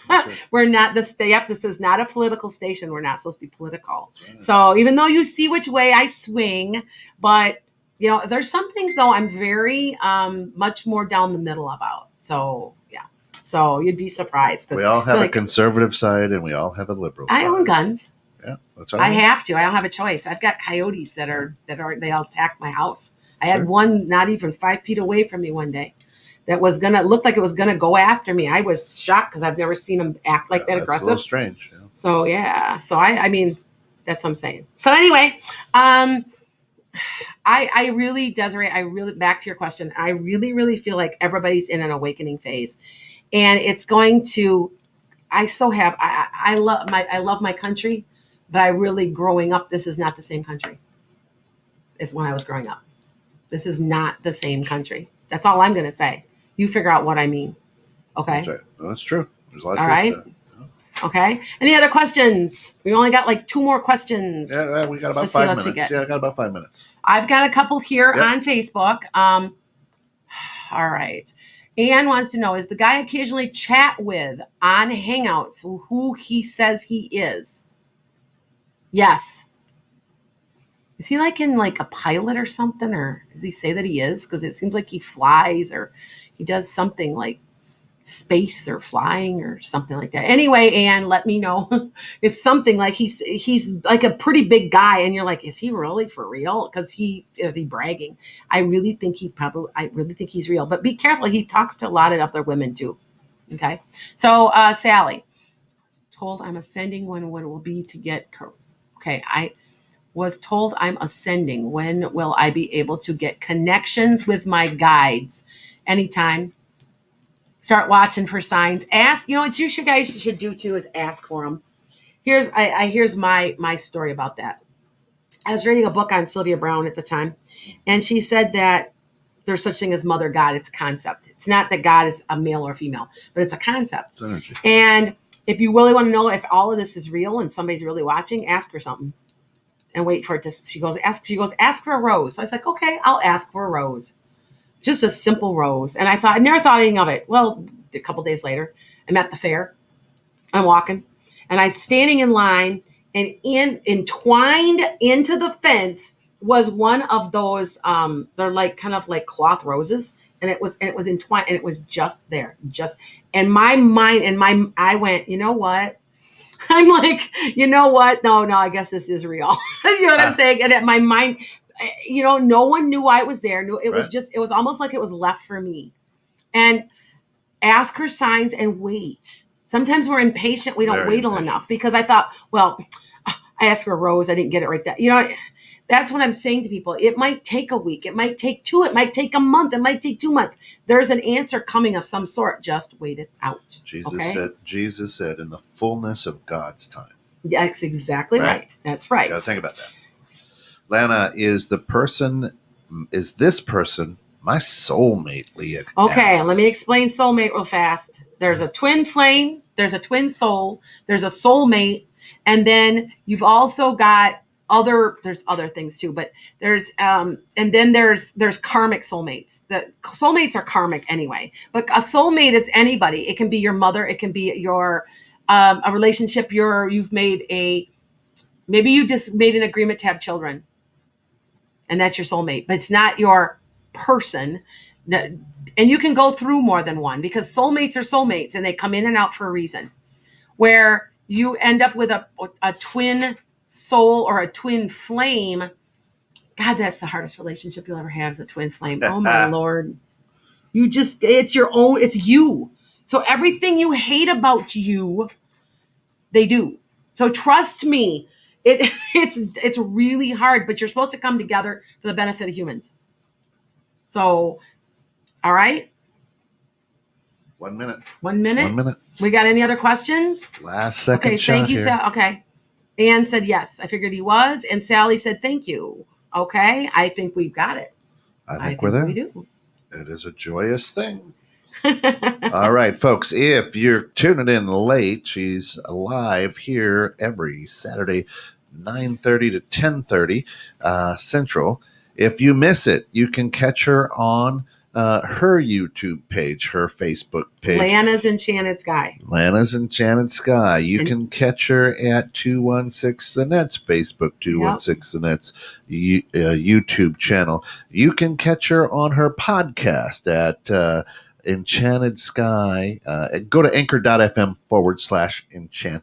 We're not this. Yep, this is not a political station. We're not supposed to be political. Right. So even though you see which way I swing, but there's some things though I'm very much more down the middle about. So yeah. So you'd be surprised. We all have a conservative side and we all have a liberal side. I own guns. Yeah, that's right. I have to. I don't have a choice. I've got coyotes they all attacked my house. I had one not even 5 feet away from me one day. That was looked like it was gonna go after me. I was shocked because I've never seen them act like that aggressive. That's a little strange. Yeah. So yeah. So I mean, that's what I'm saying. So anyway, I really, Desiree, back to your question. I really, really feel like everybody's in an awakening phase, and it's going to. I love my country, but I really growing up. This is not the same country as when I was growing up. This is not the same country. That's all I'm going to say. You figure out what I mean. Okay. That's right. Well, that's true. There's a lot of all truth right. there. Okay. Any other questions? We only got like 2 more questions. Yeah, we got about 5 minutes. Yeah, I got about 5 minutes. I've got a couple here on Facebook. All right. Anne wants to know, is the guy I occasionally chat with on Hangouts who he says he is? Yes. Is he in a pilot or something? Or does he say that he is? Because it seems like he flies or he does something like space or flying or something like that. Anyway, Anne, let me know. It's something like he's like a pretty big guy. And you're like, is he really for real? Because is he bragging? I really think he's real. But be careful. He talks to a lot of other women too. Okay. So Sally, told I'm ascending when it will be to get. Okay. I was told I'm ascending. When will I be able to get connections with my guides? Anytime. Start watching for signs. Ask. What you guys should do too is ask for them. Here's my story about that. I was reading a book on Sylvia Brown at the time, and she said that there's such thing as Mother God. It's a concept. It's not that God is a male or female, but it's a concept. It's energy. And if you really want to know if all of this is real and somebody's really watching, ask her something. And wait for it to, she goes, ask for a rose. So I was like, okay, I'll ask for a rose. Just a simple rose. And I never thought anything of it. Well, a couple days later, I'm at the fair. I'm walking and I'm standing in line, and entwined into the fence was one of those, they're kind of like cloth roses. And it was entwined, and it was just there, and my mind I went, you know what? I'm like, you know what? No, I guess this is real. You know what I'm saying? And at my mind, no one knew I was there. No, it was almost like it was left for me. And ask her signs and wait. Sometimes we're impatient. We don't wait enough, because I thought, well, I asked for a rose. I didn't get it right. That's what I'm saying to people. It might take a week. It might take 2. It might take a month. It might take 2 months. There's an answer coming of some sort. Just wait it out. Jesus said, in the fullness of God's time. Yeah, that's exactly right. That's right. You got to think about that. Lana, is this person my soulmate, Leah? Okay, asks. let me explain soulmate real fast. There's a twin flame. There's a twin soul. There's a soulmate. And then you've also got there's other things too, but there's and then there's karmic soulmates. The soulmates are karmic anyway, but a soulmate is anybody. It can be your mother. It can be your a relationship maybe you just made an agreement to have children, and that's your soulmate, but it's not your person. And you can go through more than one, because soulmates are soulmates and they come in and out for a reason. Where you end up with a twin soul or a twin flame. God, that's the hardest relationship you'll ever have, is a twin flame. Oh my Lord. It's your own, it's you. So everything you hate about you, they do. So trust me, it's really hard, but you're supposed to come together for the benefit of humans. So, all right. 1 minute. 1 minute. 1 minute. We got any other questions? Last second. Okay, shot thank you, here. Sal. Okay. Ann said yes. I figured he was. And Sally said thank you. Okay. I think we've got it. I think we're there. We do. It is a joyous thing. All right, folks. If you're tuning in late, she's live here every Saturday, 9:30 to 10:30 Central. If you miss it, you can catch her on her YouTube page, her Facebook page. Lana's Enchanted Sky. Lana's Enchanted Sky. You can catch her at 216 The Net's Facebook, 216 The Net's YouTube channel. You can catch her on her podcast at Enchanted Sky. Go to anchor.fm/enchant.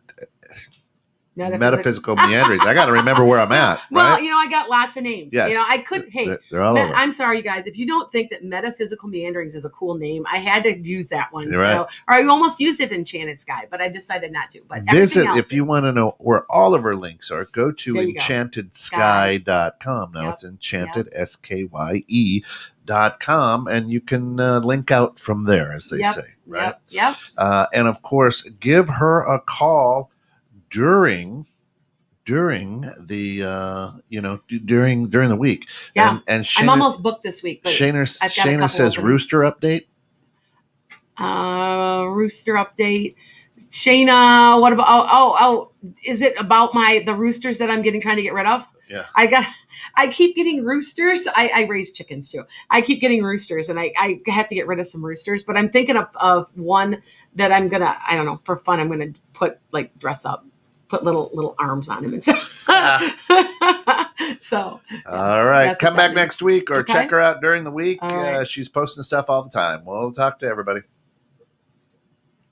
Metaphysical Meanderings. I got to remember where I'm at. Well, right? I got lots of names. Yes. I could. Hey, they're all over. I'm sorry, you guys. If you don't think that Metaphysical Meanderings is a cool name, I had to use that one. You're right. Or I almost used it in Enchanted Sky, but I decided not to. But visit if you want to know where all of our links are. Go to enchantedsky.com. Now it's enchanted SKYE.com, and you can link out from there, as they say. Right. Yep. And of course, give her a call during the during the week. Yeah. And Shayna, I'm almost booked this week. But Shayna says rooster update. Rooster update. Shayna, what about is it about the roosters that I'm trying to get rid of? Yeah. I keep getting roosters. I raise chickens too. I keep getting roosters, and I have to get rid of some roosters, but I'm thinking of one that I'm gonna, I don't know, for fun, I'm gonna put dress up, put little arms on him and stuff. So all right, come back next week or Okay. check her out during the week. All right. She's posting stuff all the time. We'll talk to everybody.